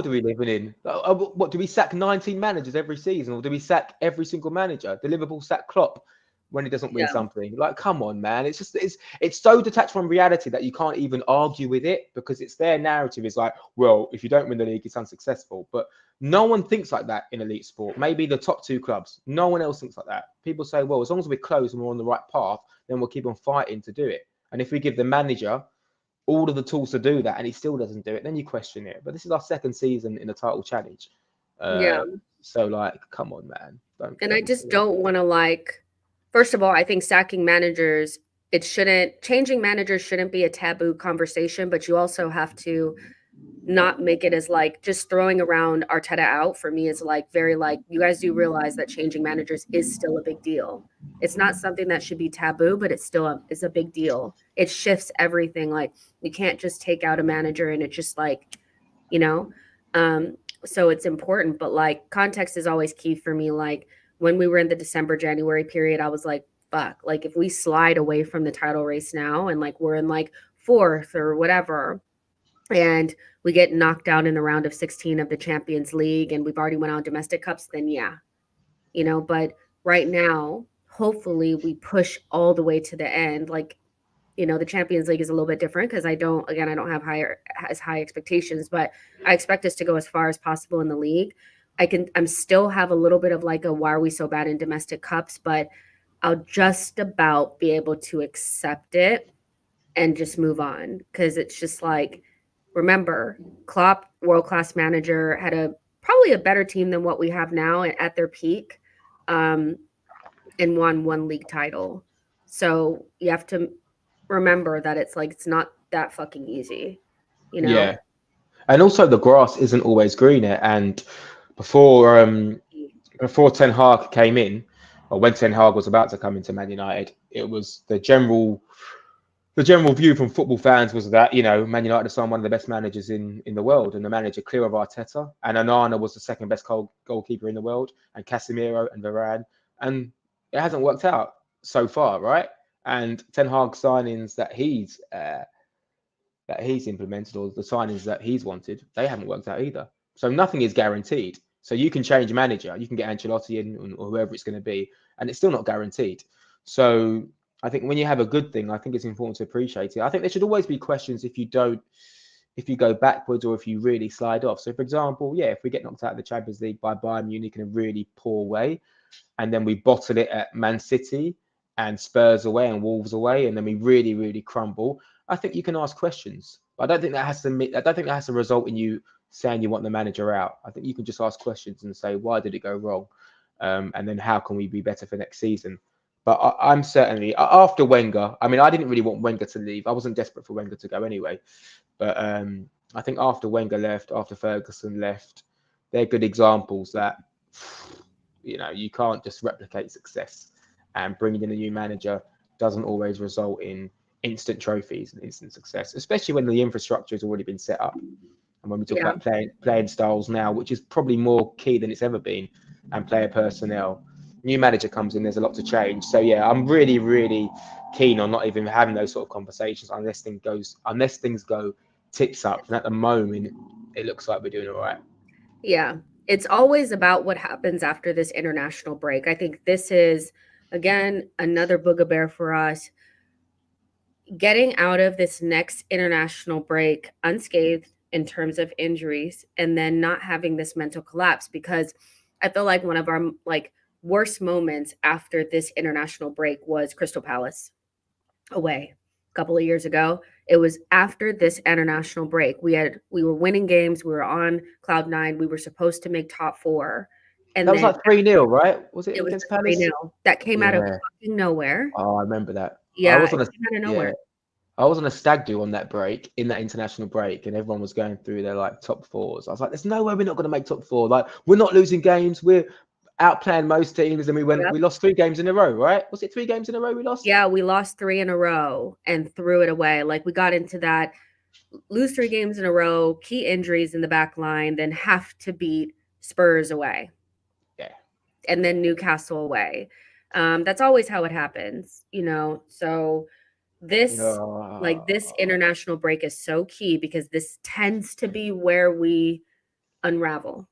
are we living in? What do we sack 19 managers every season, or do we sack every single manager? The Liverpool sack Klopp when he doesn't win yeah. something. Like, come on, man. It's so detached from reality that you can't even argue with it, because it's their narrative. Is like, well, if you don't win the league, it's unsuccessful. But no one thinks like that in elite sport. Maybe the top two clubs. No one else thinks like that. People say, well, as long as we're close and we're on the right path, then we'll keep on fighting to do it. And if we give the manager all of the tools to do that and he still doesn't do it, then you question it. But this is our second season in the title challenge. Yeah. Uh, so like, come on, man. And I Don't be just silly. don't want to like first of all, I think sacking managers, it shouldn't changing managers shouldn't be a taboo conversation, but you also have to not make it as like just throwing around Arteta out for me is like very like, you guys do realize that changing managers is still a big deal. It's not something that should be taboo, but it's still it's a big deal. It shifts everything. Like you can't just take out a manager and it just like, you know, so it's important, but like context is always key for me. Like when we were in the December, January period, I was like, fuck, like if we slide away from the title race now and like we're in like fourth or whatever, and we get knocked out in the round of 16 of the Champions League and we've already went on domestic cups, then yeah, but right now, hopefully we push all the way to the end. Like, the Champions League is a little bit different because I don't have as high expectations, but I expect us to go as far as possible in the league. I'm still have a little bit of like a, why are we so bad in domestic cups, but I'll just about be able to accept it and just move on. Cause it's just like, remember, Klopp, world-class manager, had probably a better team than what we have now at their peak, and won one league title. So you have to remember that it's like it's not that fucking easy, Yeah, and also the grass isn't always greener. And before before Ten Hag came in, or when Ten Hag was about to come into Man United, it was the general view from football fans was that Man United have signed one of the best managers in the world, and the manager clear of Arteta, and Onana was the second best goalkeeper in the world, and Casemiro and Varane, and it hasn't worked out so far, right? And Ten Hag signings that he's implemented, or the signings that he's wanted, they haven't worked out either. So nothing is guaranteed. So you can change manager, you can get Ancelotti in or whoever it's going to be, and it's still not guaranteed. So I think when you have a good thing, I think it's important to appreciate it. I think there should always be questions if you go backwards or if you really slide off. So for example, if we get knocked out of the Champions League by Bayern Munich in a really poor way, and then we bottle it at Man City and Spurs away and Wolves away, and then we really, really crumble, I think you can ask questions. But I don't think that has to result in you saying you want the manager out. I think you can just ask questions and say, why did it go wrong? And then how can we be better for next season? But I'm certainly, after Wenger, I mean, I didn't really want Wenger to leave. I wasn't desperate for Wenger to go anyway. But I think after Wenger left, after Ferguson left, they're good examples that, you can't just replicate success. And bringing in a new manager doesn't always result in instant trophies and instant success, especially when the infrastructure has already been set up. And when we talk about playing styles now, which is probably more key than it's ever been, and player personnel, new manager comes in, there's a lot to change. So I'm really, really keen on not even having those sort of conversations unless things go tits up. And at the moment, it looks like we're doing all right. Yeah, it's always about what happens after this international break. I think this is, again, another boogabear for us. Getting out of this next international break unscathed in terms of injuries, and then not having this mental collapse, because I feel like one of our worst moments after this international break was Crystal Palace away a couple of years ago. It was after this international break. We were winning games. We were on cloud nine. We were supposed to make top four. And that was like 3-0, right? Was it against Palace? 3-0. That came out of fucking nowhere. Oh, I remember that. Yeah, I was on it came out of nowhere. I was on a stag do on that break, in that international break, and everyone was going through their top fours. I was like, there's no way we're not going to make top four. Like, we're not losing games. We're outplaying most teams, and we lost 3 games in a row, right? Was it 3 games in a row we lost? Yeah, we lost 3 in a row and threw it away. Like, we got into that, lose 3 games in a row, key injuries in the back line, then have to beat Spurs away. Yeah. And then Newcastle away. That's always how it happens, so this this international break is so key, because this tends to be where we unravel.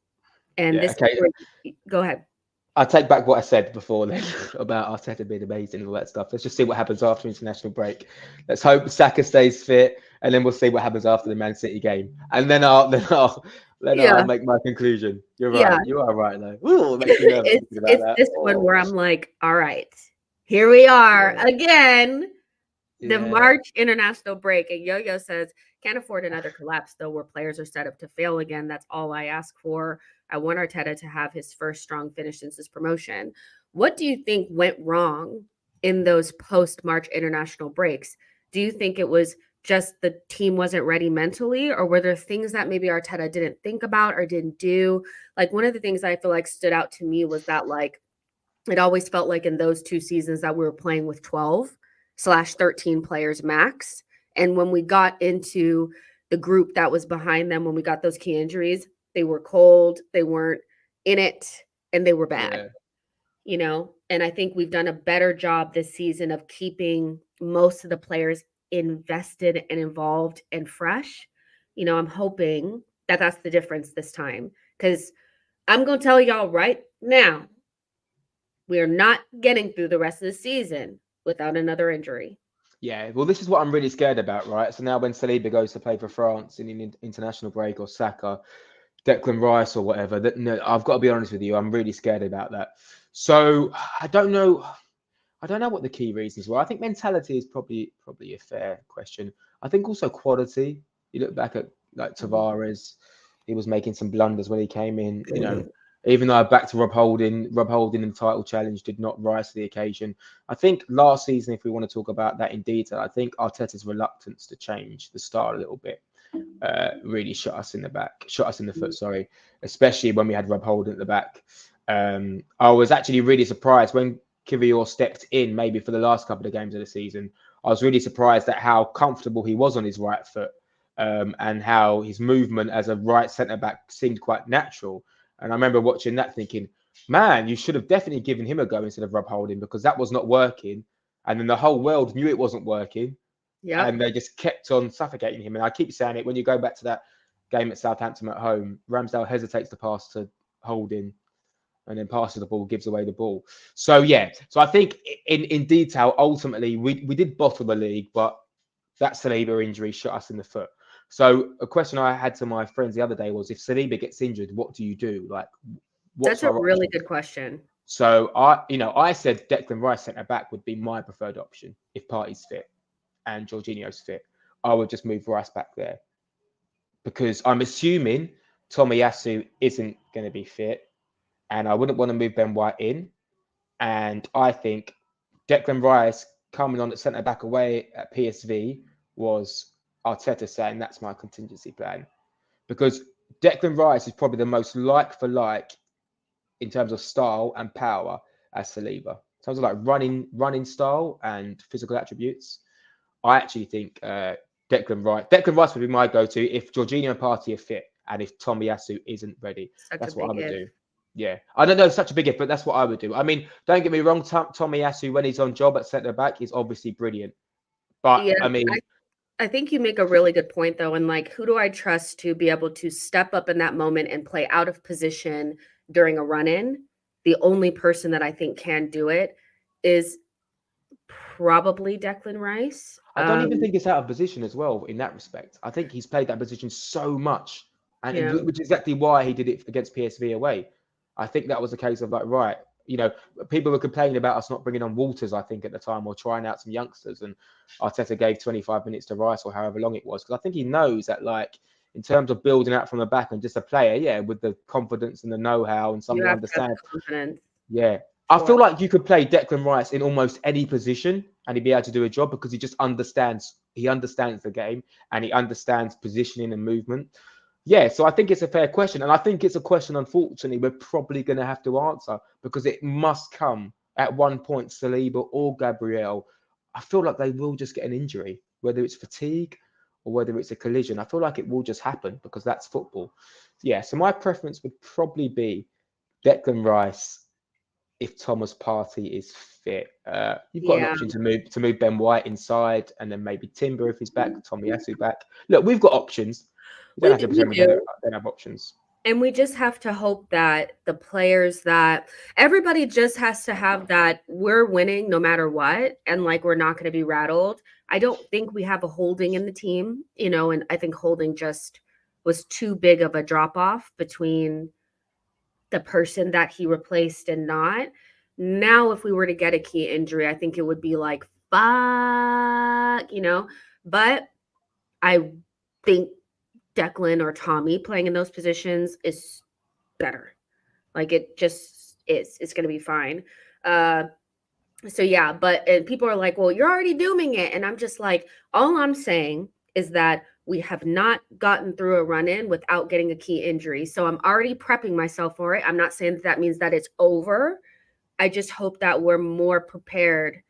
And go ahead. I'll take back what I said before then about Arteta being amazing and all that stuff. Let's just see what happens after international break. Let's hope Saka stays fit, and then we'll see what happens after the Man City game. And then I'll make my conclusion. You're right. Yeah. You are right, though. Ooh, it makes me nervous thinking about that. This one where I'm like, all right, here we are again. The March international break. And Yo-Yo says, can't afford another collapse, though, where players are set up to fail again. That's all I ask for. I want Arteta to have his first strong finish since his promotion. What do you think went wrong in those post-March international breaks? Do you think it was just the team wasn't ready mentally, or were there things that maybe Arteta didn't think about or didn't do? Like, one of the things I feel like stood out to me was that, like, it always felt like in those 2 seasons that we were playing with 12/13 players max. And when we got into the group that was behind them, when we got those key injuries, they were cold, they weren't in it, and they were bad, Yeah. you know? And I think we've done a better job this season of keeping most of the players invested and involved and fresh. You know, I'm hoping that that's the difference this time, because I'm going to tell y'all right now, we are not getting through the rest of the season without another injury. Yeah, well, this is what I'm really scared about, right? So now when Saliba goes to play for France in an international break, or Saka, Declan Rice, or whatever, that no, I've got to be honest with you, I'm really scared about that. So I don't know. I don't know what the key reasons were. I think mentality is probably a fair question. I think also quality. You look back at like Tavares, he was making some blunders when he came in. You know, even though I backed to Rob Holding in the title challenge did not rise to the occasion. I think last season, if we want to talk about that in detail, I think Arteta's reluctance to change the style a little bit really shot us in the foot. Sorry, especially when we had Rob Holding at the back. I was actually really surprised when Kivior stepped in, maybe for the last couple of games of the season. I was really surprised at how comfortable he was on his right foot, and how his movement as a right centre back seemed quite natural. And I remember watching that thinking, man, you should have definitely given him a go instead of Rob Holding, because that was not working. And then the whole world knew it wasn't working, Yep. and they just kept on suffocating him. And I keep saying it, when you go back to that game at Southampton at home, Ramsdale hesitates to pass to Holding, and then passes the ball, gives away the ball. So yeah, so I think in detail, ultimately we did bottle the league, but that Saliba injury shot us in the foot. So a question I had to my friends the other day was, if Saliba gets injured, what do you do? Like, That's what's a our really option? good question. So I said Declan Rice centre back would be my preferred option if Partey's fit and Jorginho's fit. I would just move Rice back there, because I'm assuming Tomiyasu isn't going to be fit, and I wouldn't want to move Ben White in. And I think Declan Rice coming on at centre back away at PSV was Arteta saying that's my contingency plan, because Declan Rice is probably the most like for like in terms of style and power as Saliba. In terms of like running style and physical attributes, I actually think Declan Rice would be my go-to if Jorginho and Partey are fit, and if Tomiyasu isn't ready. Such a That's what I big would if. do. Yeah, I don't know, it's such a big if, but that's what I would do. I mean, don't get me wrong, Tomiyasu, when he's on job at centre back, is obviously brilliant. But Yeah, I mean, I think you make a really good point, though. And like, who do I trust to be able to step up in that moment and play out of position during a run in? The only person that I think can do it is probably Declan Rice. I don't even think it's out of position as well in that respect. I think he's played that position so much, and Yeah. which is exactly why he did it against PSV away. I think that was a case of like, right, people were complaining about us not bringing on Walters, I think, at the time, or trying out some youngsters, and Arteta gave 25 minutes to Rice or however long it was, because I think he knows that, like, in terms of building out from the back and just a player, yeah, with the confidence and the know-how and You someone who have to have understands. confidence Yeah. I for feel like you could play Declan Rice in almost any position and he'd be able to do a job, because he just understands. He understands the game, and he understands positioning and movement. Yeah, so I think it's a fair question. And I think it's a question, unfortunately, we're probably going to have to answer, because it must come at one point, Saliba or Gabriel. I feel like they will just get an injury, whether it's fatigue or whether it's a collision. I feel like it will just happen, because that's football. Yeah, so my preference would probably be Declan Rice if Thomas Partey is fit. You've got an Yeah, option to move Ben White inside, and then maybe Timber if he's back, Tomiyasu back. Look, we've got options. We don't have to we pretend we do. don't have options. And we just have to hope that the players that everybody just has to have that we're winning no matter what. And like, we're not going to be rattled. I don't think we have a Holding in the team, you know, and I think Holding just was too big of a drop off between the person that he replaced and not. Now, if we were to get a key injury, I think it would be like, fuck, you know, but I think Declan or Tommy playing in those positions is better. Like, it just is. It's going to be fine. Uh, So yeah, but and people are like, well, you're already dooming it. And I'm just like, all I'm saying is that we have not gotten through a run in without getting a key injury. So I'm already prepping myself for it. I'm not saying that that means that it's over. I just hope that we're more prepared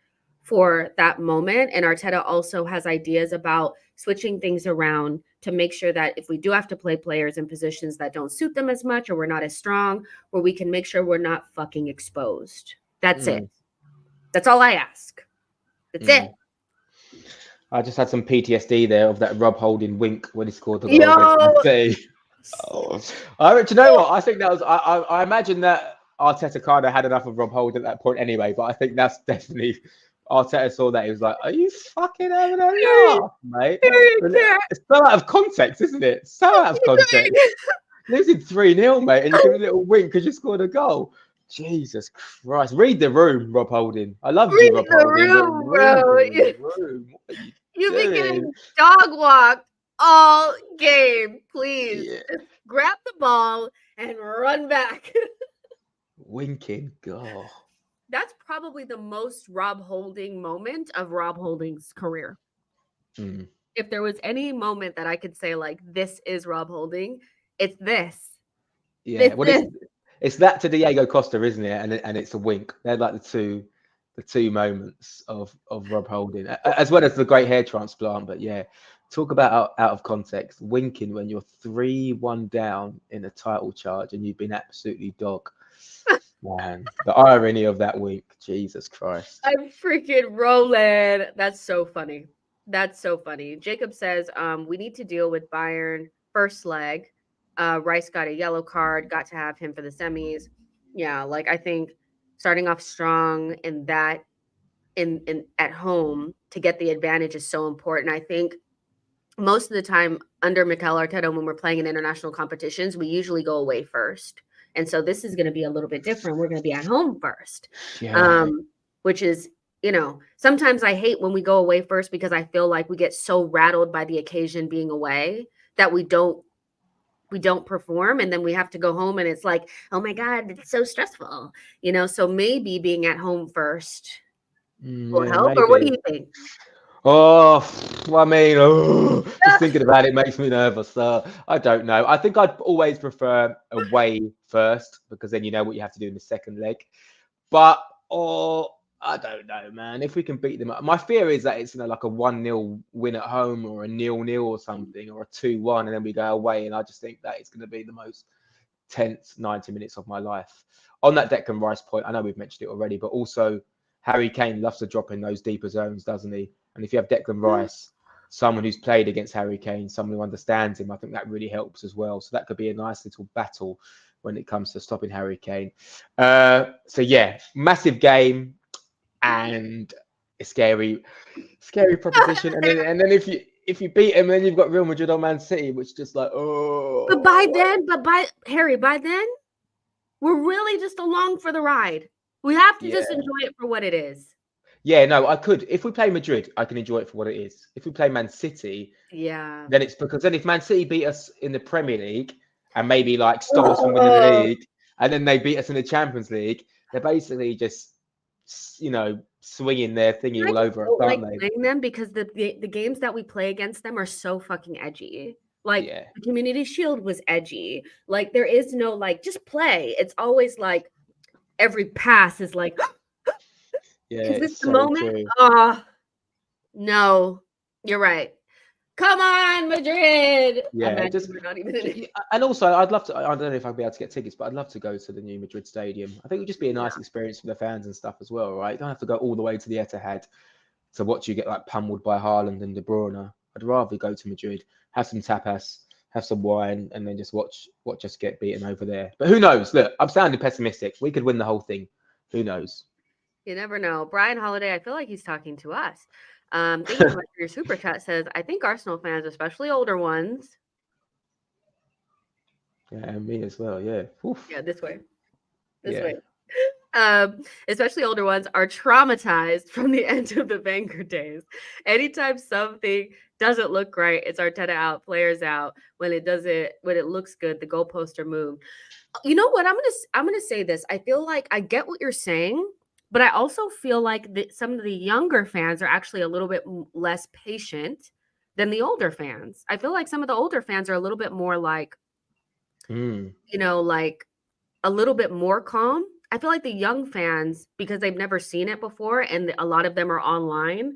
for that moment. And Arteta also has ideas about switching things around to make sure that if we do have to play players in positions that don't suit them as much or we're not as strong, where we can make sure we're not fucking exposed. That's it. Mm, That's all I ask. That's it. mm. I just had some PTSD there of that Rob Holding wink when he scored the goal against Man Yo, City. Oh. Do you know what? I think that was. I imagine that Arteta kind of had enough of Rob Holding at that point anyway. But I think that's definitely Arteta saw that he was like, "Are you fucking having a laugh, mate?" And it's so out of context, isn't it? So out of context. Losing 3-0, mate, and you give a little wink because you scored a goal. Jesus Christ. Read the room, Rob Holding. I love you, read Rob the Holding, but room, read bro. the room. What are you You've been doing? getting dog walked all game. Please Yeah. just grab the ball and run back. Winking. God. That's probably the most Rob Holding moment of Rob Holding's career. Mm. If there was any moment that I could say, like, this is Rob Holding, it's this. Yeah. This, Well, this. it's that to Diego Costa, isn't it? And it's a wink. They're like the two moments of Rob Holding, as well as the great hair transplant. But yeah, talk about out of context. Winking when you're 3-1 down in a title charge and you've been absolutely dog. Man, the irony of that wink. Jesus Christ. I'm freaking rolling. That's so funny. That's so funny. Jacob says, we need to deal with Bayern first leg. Rice got a yellow card, got to have him for the semis. Yeah, like I think starting off strong in that in at home to get the advantage is so important. I think most of the time under Mikel Arteta, when we're playing in international competitions, we usually go away first. And so this is going to be a little bit different. We're going to be at home first, Yeah. which is, sometimes I hate when we go away first because I feel like we get so rattled by the occasion being away that we don't perform, and then we have to go home and it's like, oh my God, it's so stressful. So maybe being at home first will Yeah, help, or what do maybe. you think? Oh, I mean, just thinking about it makes me nervous. I don't know. I think I'd always prefer away first because then you know what you have to do in the second leg. But I don't know, man. If we can beat them, my fear is that it's like a 1-0 win at home or a 0-0 or something or a 2-1, and then we go away. And I just think that it's going to be the most tense 90 minutes of my life. On that Declan Rice point, I know we've mentioned it already, but also Harry Kane loves to drop in those deeper zones, doesn't he? And if you have Declan Rice, someone who's played against Harry Kane, someone who understands him, I think that really helps as well. So that could be a nice little battle when it comes to stopping Harry Kane. So yeah, massive game and a scary proposition. And then if you beat him, then you've got Real Madrid or Man City, which just like But by then, we're really just along for the ride. We have to yeah. just enjoy it for what it is. Yeah, no, I could. If we play Madrid, I can enjoy it for what it is. If we play Man City, Yeah. then it's because then if Man City beat us in the Premier League and maybe like stop us from winning the league, and then they beat us in the Champions League, they're basically just swinging their thingy I all just over us, don't like aren't they? playing them because the games that we play against them are so fucking edgy. Like Yeah, the Community Shield was edgy. Like there is no like just play. It's always like every pass is like, yeah, is this it's the so moment? true. No, you're right. Come on, Madrid. Yeah, Imagine just we're not even in it. and also I'd love to. I don't know if I'd be able to get tickets, but I'd love to go to the new Madrid stadium. I think it would just be a Yeah. nice experience for the fans and stuff as well, right? You don't have to go all the way to the Etihad to watch you get like pummeled by Haaland and De Bruyne. I'd rather go to Madrid, have some tapas, have some wine, and then just watch us get beaten over there. But who knows? Look, I'm sounding pessimistic. We could win the whole thing. Who knows? You never know. Brian Holiday, I feel like he's talking to us. Thank you so much for your super chat. Says, I think Arsenal fans, especially older ones. Yeah, and me as well. Yeah. Oof. Yeah, this way. This Yeah. way. Especially older ones are traumatized from the end of the Wenger days. Anytime something doesn't look right, it's Arteta out, players out. When it looks good, the goalposts are moved. You know what? I'm gonna say this. I feel like I get what you're saying, But I also feel like some of the younger fans are actually a little bit less patient than the older fans. I feel like some of the older fans are a little bit more like, Mm. like a little bit more calm. I feel like the young fans, because they've never seen it before and a lot of them are online,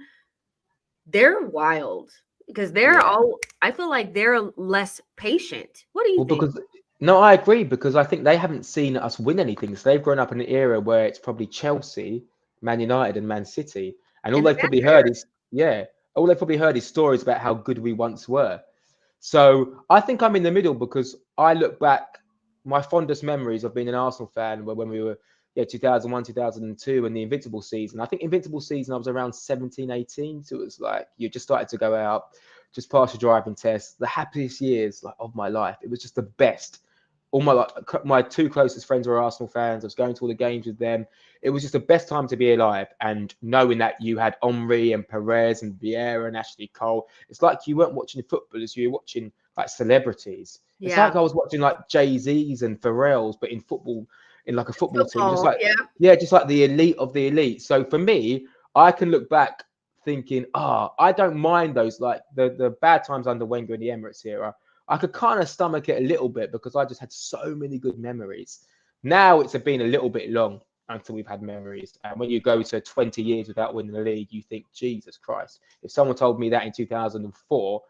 they're wild because Yeah. I feel like they're less patient. What do you Well, think? because no, I agree because I think they haven't seen us win anything. So they've grown up in an era where it's probably Chelsea, Man United, and Man City, and all And the they've fans probably heard is all they've probably heard is stories about how good we once were. So I think I'm in the middle because I look back, my fondest memories of being an Arsenal fan were when we were 2001, 2002 and the Invincible season. I think Invincible season I was around 17, 18. So it was like you just started to go out, just pass your driving test. The happiest years of my life. It was just the best. All my two closest friends were Arsenal fans. I was going to all the games with them. It was just the best time to be alive. And knowing that you had Henry and Perez and Vieira and Ashley Cole, it's like you weren't watching footballers, you were watching like celebrities. It's like Yeah. I was watching like Jay-Z's and Pharrell's, but in football, in like a football team, just Football. like Yeah. just like the elite of the elite. So for me, I can look back thinking, I don't mind those like the bad times under Wenger in the Emirates era. I could kind of stomach it a little bit because I just had so many good memories. Now it's been a little bit long until we've had memories. And when you go to 20 years without winning the league, you think, Jesus Christ. If someone told me that in 2004,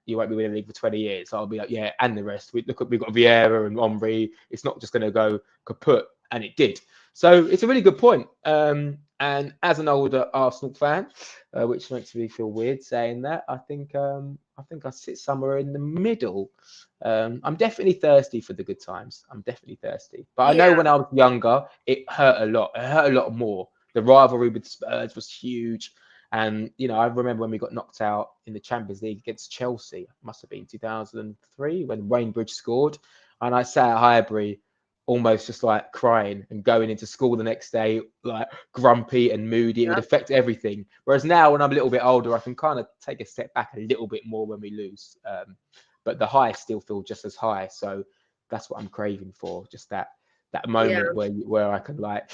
you won't be winning the league for 20 years, I'll be like, yeah, and the rest. We've got Vieira and Henry. It's not just going to go kaput. And it did. So it's a really good point. And as an older Arsenal fan, which makes me feel weird saying that, I think I sit somewhere in the middle. I'm definitely thirsty for the good times. I'm definitely thirsty. But I know Yeah. when I was younger, it hurt a lot. It hurt a lot more. The rivalry with Spurs was huge. And, I remember when we got knocked out in the Champions League against Chelsea. It must have been 2003 when Wayne Bridge scored. And I sat at Highbury almost just like crying and going into school the next day, like grumpy and moody. It would Yep. affect everything. Whereas now, when I'm a little bit older, I can kind of take a step back a little bit more when we lose. But the highs still feel just as high. So that's what I'm craving for. Just that Yeah. moment where I can like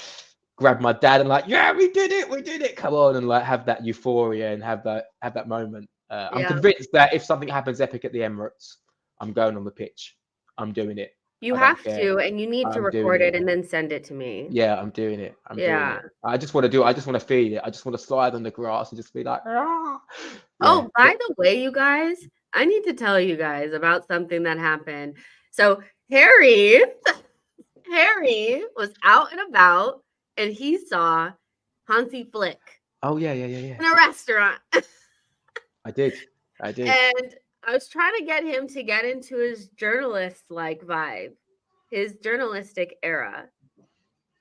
grab my dad and like, yeah, we did it, come on, and like have that euphoria and have that moment. I'm Yeah. convinced that if something happens epic at the Emirates, I'm going on the pitch. I'm doing it. You I don't have care. to, and you need to I'm doing record it. it and then send it to me. Yeah, I'm doing it. I'm doing Yeah. it. I just want to do it. I just want to feel it. I just want to slide on the grass and just be like, ah. Yeah. Oh, by the way, you guys, I need to tell you guys about something that happened. So Harry was out and about and he saw Hansi Flick Oh yeah. in a restaurant. I did. And I was trying to get him to get into his journalist like vibe, his journalistic era.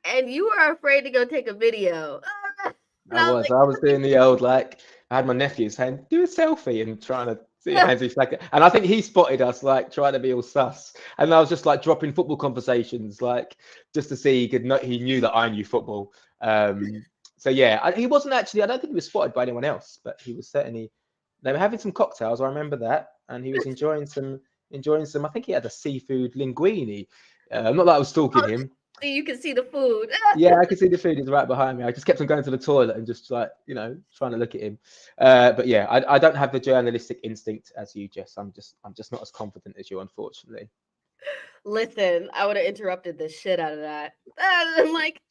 And you were afraid to go take a video. And I I was was. like, I was doing the old like. I had my nephew saying, "Do a selfie," and trying to see Hansi Flick. And I think he spotted us like trying to be all sus. And I was just like dropping football conversations, like just to see he could know he knew that I knew football. So yeah, he wasn't actually. I don't think he was spotted by anyone else, but he was certainly. They were having some cocktails. I remember that, and he was enjoying some. I think he had a seafood linguine. Not that I was stalking him. so you can see the food. Yeah, I could see the food is right behind me. I just kept on going to the toilet and just like, trying to look at him. But yeah, I don't have the journalistic instinct as you, Jess. I'm just not as confident as you, unfortunately. Listen, I would have interrupted the shit out of that. I'm like,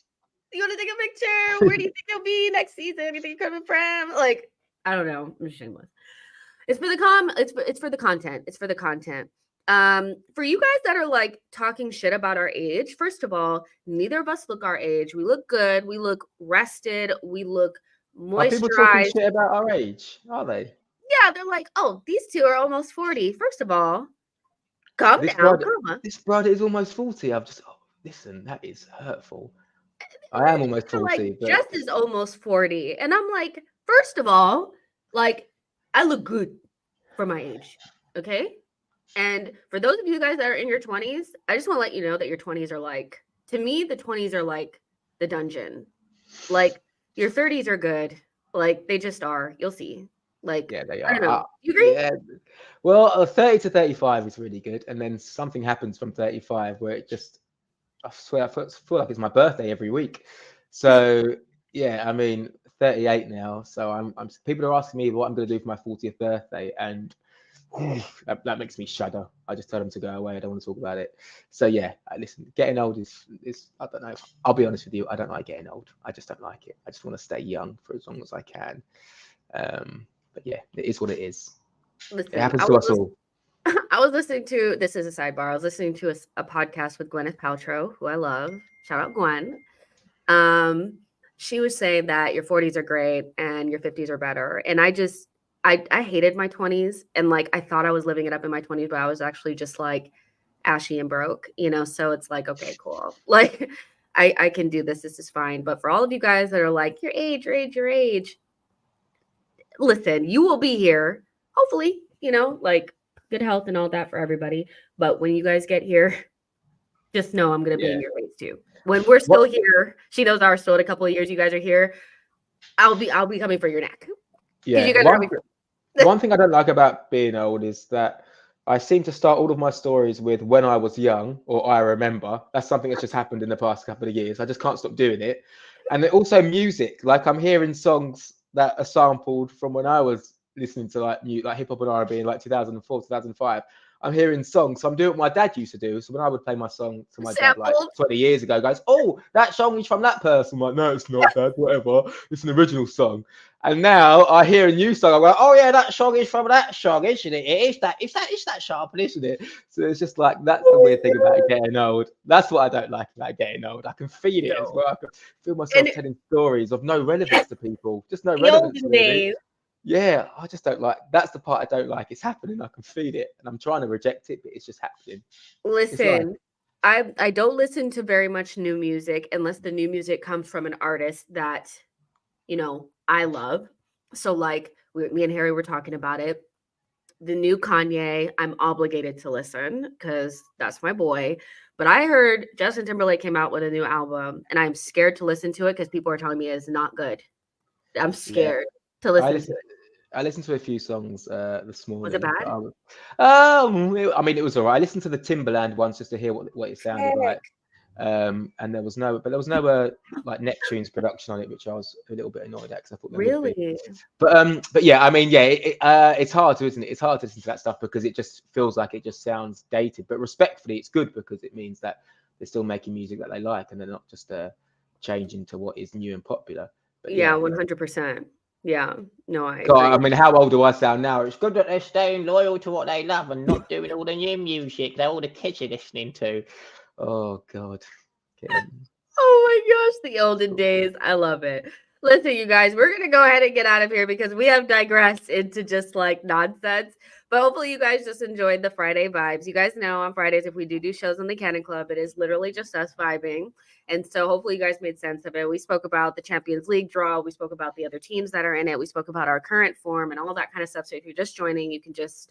you want to take a picture? Where do you think you'll be next season? You think you're coming from? Like, I don't know. I'm shameless. It's for the it's for the content. It's for the content. For you guys that are like talking shit about our age, first of all, neither of us look our age. We look good. We look rested. We look Are people talking moisturized. shit about our age? Are they? Yeah, they're like, oh, these two are almost 40. First of all, calm down, comma. This brother is almost 40. Listen, that is hurtful. I am almost They're like, 40, but Jess is almost 40. And I'm like, first of all, like, I look good for my age. Okay. And for those of you guys that are in your 20s, I just want to let you know that your 20s are like, to me, the 20s are like the dungeon. Like, your 30s are good. Like, they just are. You'll see. Like, yeah, they I don't are. know. You agree? Yeah. Well, 30 to 35 is really good. And then something happens from 35 where it just, I swear, I feel like it's my birthday every week. So Yeah, I mean, 38 now, so I'm people are asking me what I'm going to do for my 40th birthday, and that makes me shudder. I just tell them to go away. I don't want to talk about it. So yeah, listen, getting old is I don't know. I'll be honest with you. I don't like getting old. I just don't like it. I just want to stay young for as long as I can. But yeah, it is what it is. It Listen, happens to us all. I was listening to, this is a sidebar. I was listening to a podcast with Gwyneth Paltrow, who I love. Shout out Gwen. She was saying that your 40s are great and your 50s are better. And I hated my 20s, and like I thought I was living it up in my 20s, but I was actually just like ashy and broke, so it's like, okay, cool. Like I can do this. This is fine. But for all of you guys that are like, your age, listen, you will be here. Hopefully, like good health and all that for everybody. But when you guys get here, just know I'm going to be in your face too. When we're still here, she knows our still in a couple of years. You guys are here. I'll be coming for your neck. Yeah. You guys One thing I don't like about being old is that I seem to start all of my stories with when I was young or I remember. That's something that's just happened in the past couple of years. I just can't stop doing it. And then also music. Like I'm hearing songs that are sampled from when I was listening to like hip hop and R&B in like 2004, 2005. I'm hearing songs. So I'm doing what my dad used to do. So when I would play my song to my dad like 20 years ago, goes, oh, that song is from that person. I'm like, no, it's not, Dad, whatever. It's an original song. And now I hear a new song. I'm like, oh yeah, that song is from that song, isn't it? It's that sharp, isn't it? So it's just like that's the weird thing about getting old. That's what I don't like about getting old. I can feel it as well. I can feel myself telling stories of no relevance to people. Just no relevance really. Yeah, I just don't like. That's the part I don't like. It's happening. I can feel it, and I'm trying to reject it, but it's just happening. Listen, I don't listen to very much new music unless the new music comes from an artist that I love. So like me and Harry were talking about it. The new Kanye, I'm obligated to listen because that's my boy. But I heard Justin Timberlake came out with a new album, and I'm scared to listen to it because people are telling me it's not good. I'm scared to listen to it. I listened to a few songs this morning. Was it bad? I mean, it was all right. I listened to the Timberland ones just to hear what it sounded like. And there was no like Neptune's production on it, which I was a little bit annoyed at because I thought there would be. But yeah, I mean, yeah, it's hard to, isn't it? It's hard to listen to that stuff because it just feels like it just sounds dated. But respectfully, it's good because it means that they're still making music that they like and they're not just changing to what is new and popular. But yeah, 100%. Yeah, no, I God, I mean, how old do I sound now? It's good that they're staying loyal to what they love and not doing all the new music that all the kids are listening to. Oh, God. Oh, my gosh, the olden days. I love it. Listen, you guys, we're going to go ahead and get out of here because we have digressed into just like nonsense. But hopefully you guys just enjoyed the Friday vibes. You guys know on Fridays, if we do shows on the Cannon Club, it is literally just us vibing. And so hopefully you guys made sense of it. We spoke about the Champions League draw. We spoke about the other teams that are in it. We spoke about our current form and all that kind of stuff. So if you're just joining, you can just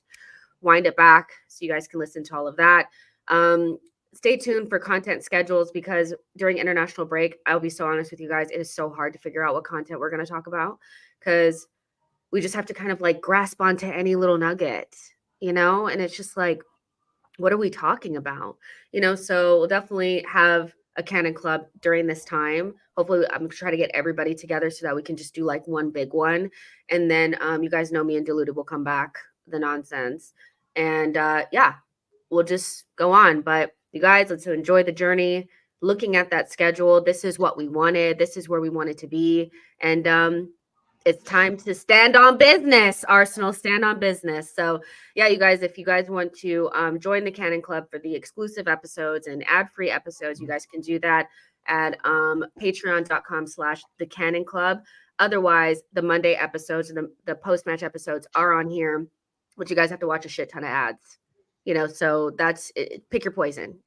wind it back so you guys can listen to all of that. Stay tuned for content schedules because during international break, I'll be so honest with you guys, it is so hard to figure out what content we're going to talk about because we just have to kind of like grasp onto any little nugget, and it's just like, what are we talking about? So we'll definitely have a Cannon Club during this time. Hopefully I'm going to try to get everybody together so that we can just do like one big one. And then you guys know me and Diluted will come back, the nonsense. And yeah, we'll just go on. But you guys, let's enjoy the journey. Looking at that schedule, this is what we wanted. This is where we wanted to be. And it's time to stand on business, Arsenal, stand on business. So yeah, you guys, if you guys want to join the Cannon Club for the exclusive episodes and ad-free episodes, you guys can do that at patreon.com/the Cannon Club. Otherwise, the Monday episodes and the post-match episodes are on here, but you guys have to watch a shit ton of ads. So that's it, pick your poison,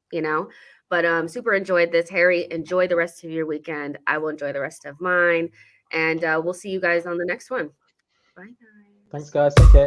but super enjoyed this. Harry, enjoy the rest of your weekend. I will enjoy the rest of mine, and we'll see you guys on the next one. Bye, guys. Thanks, guys. Take care.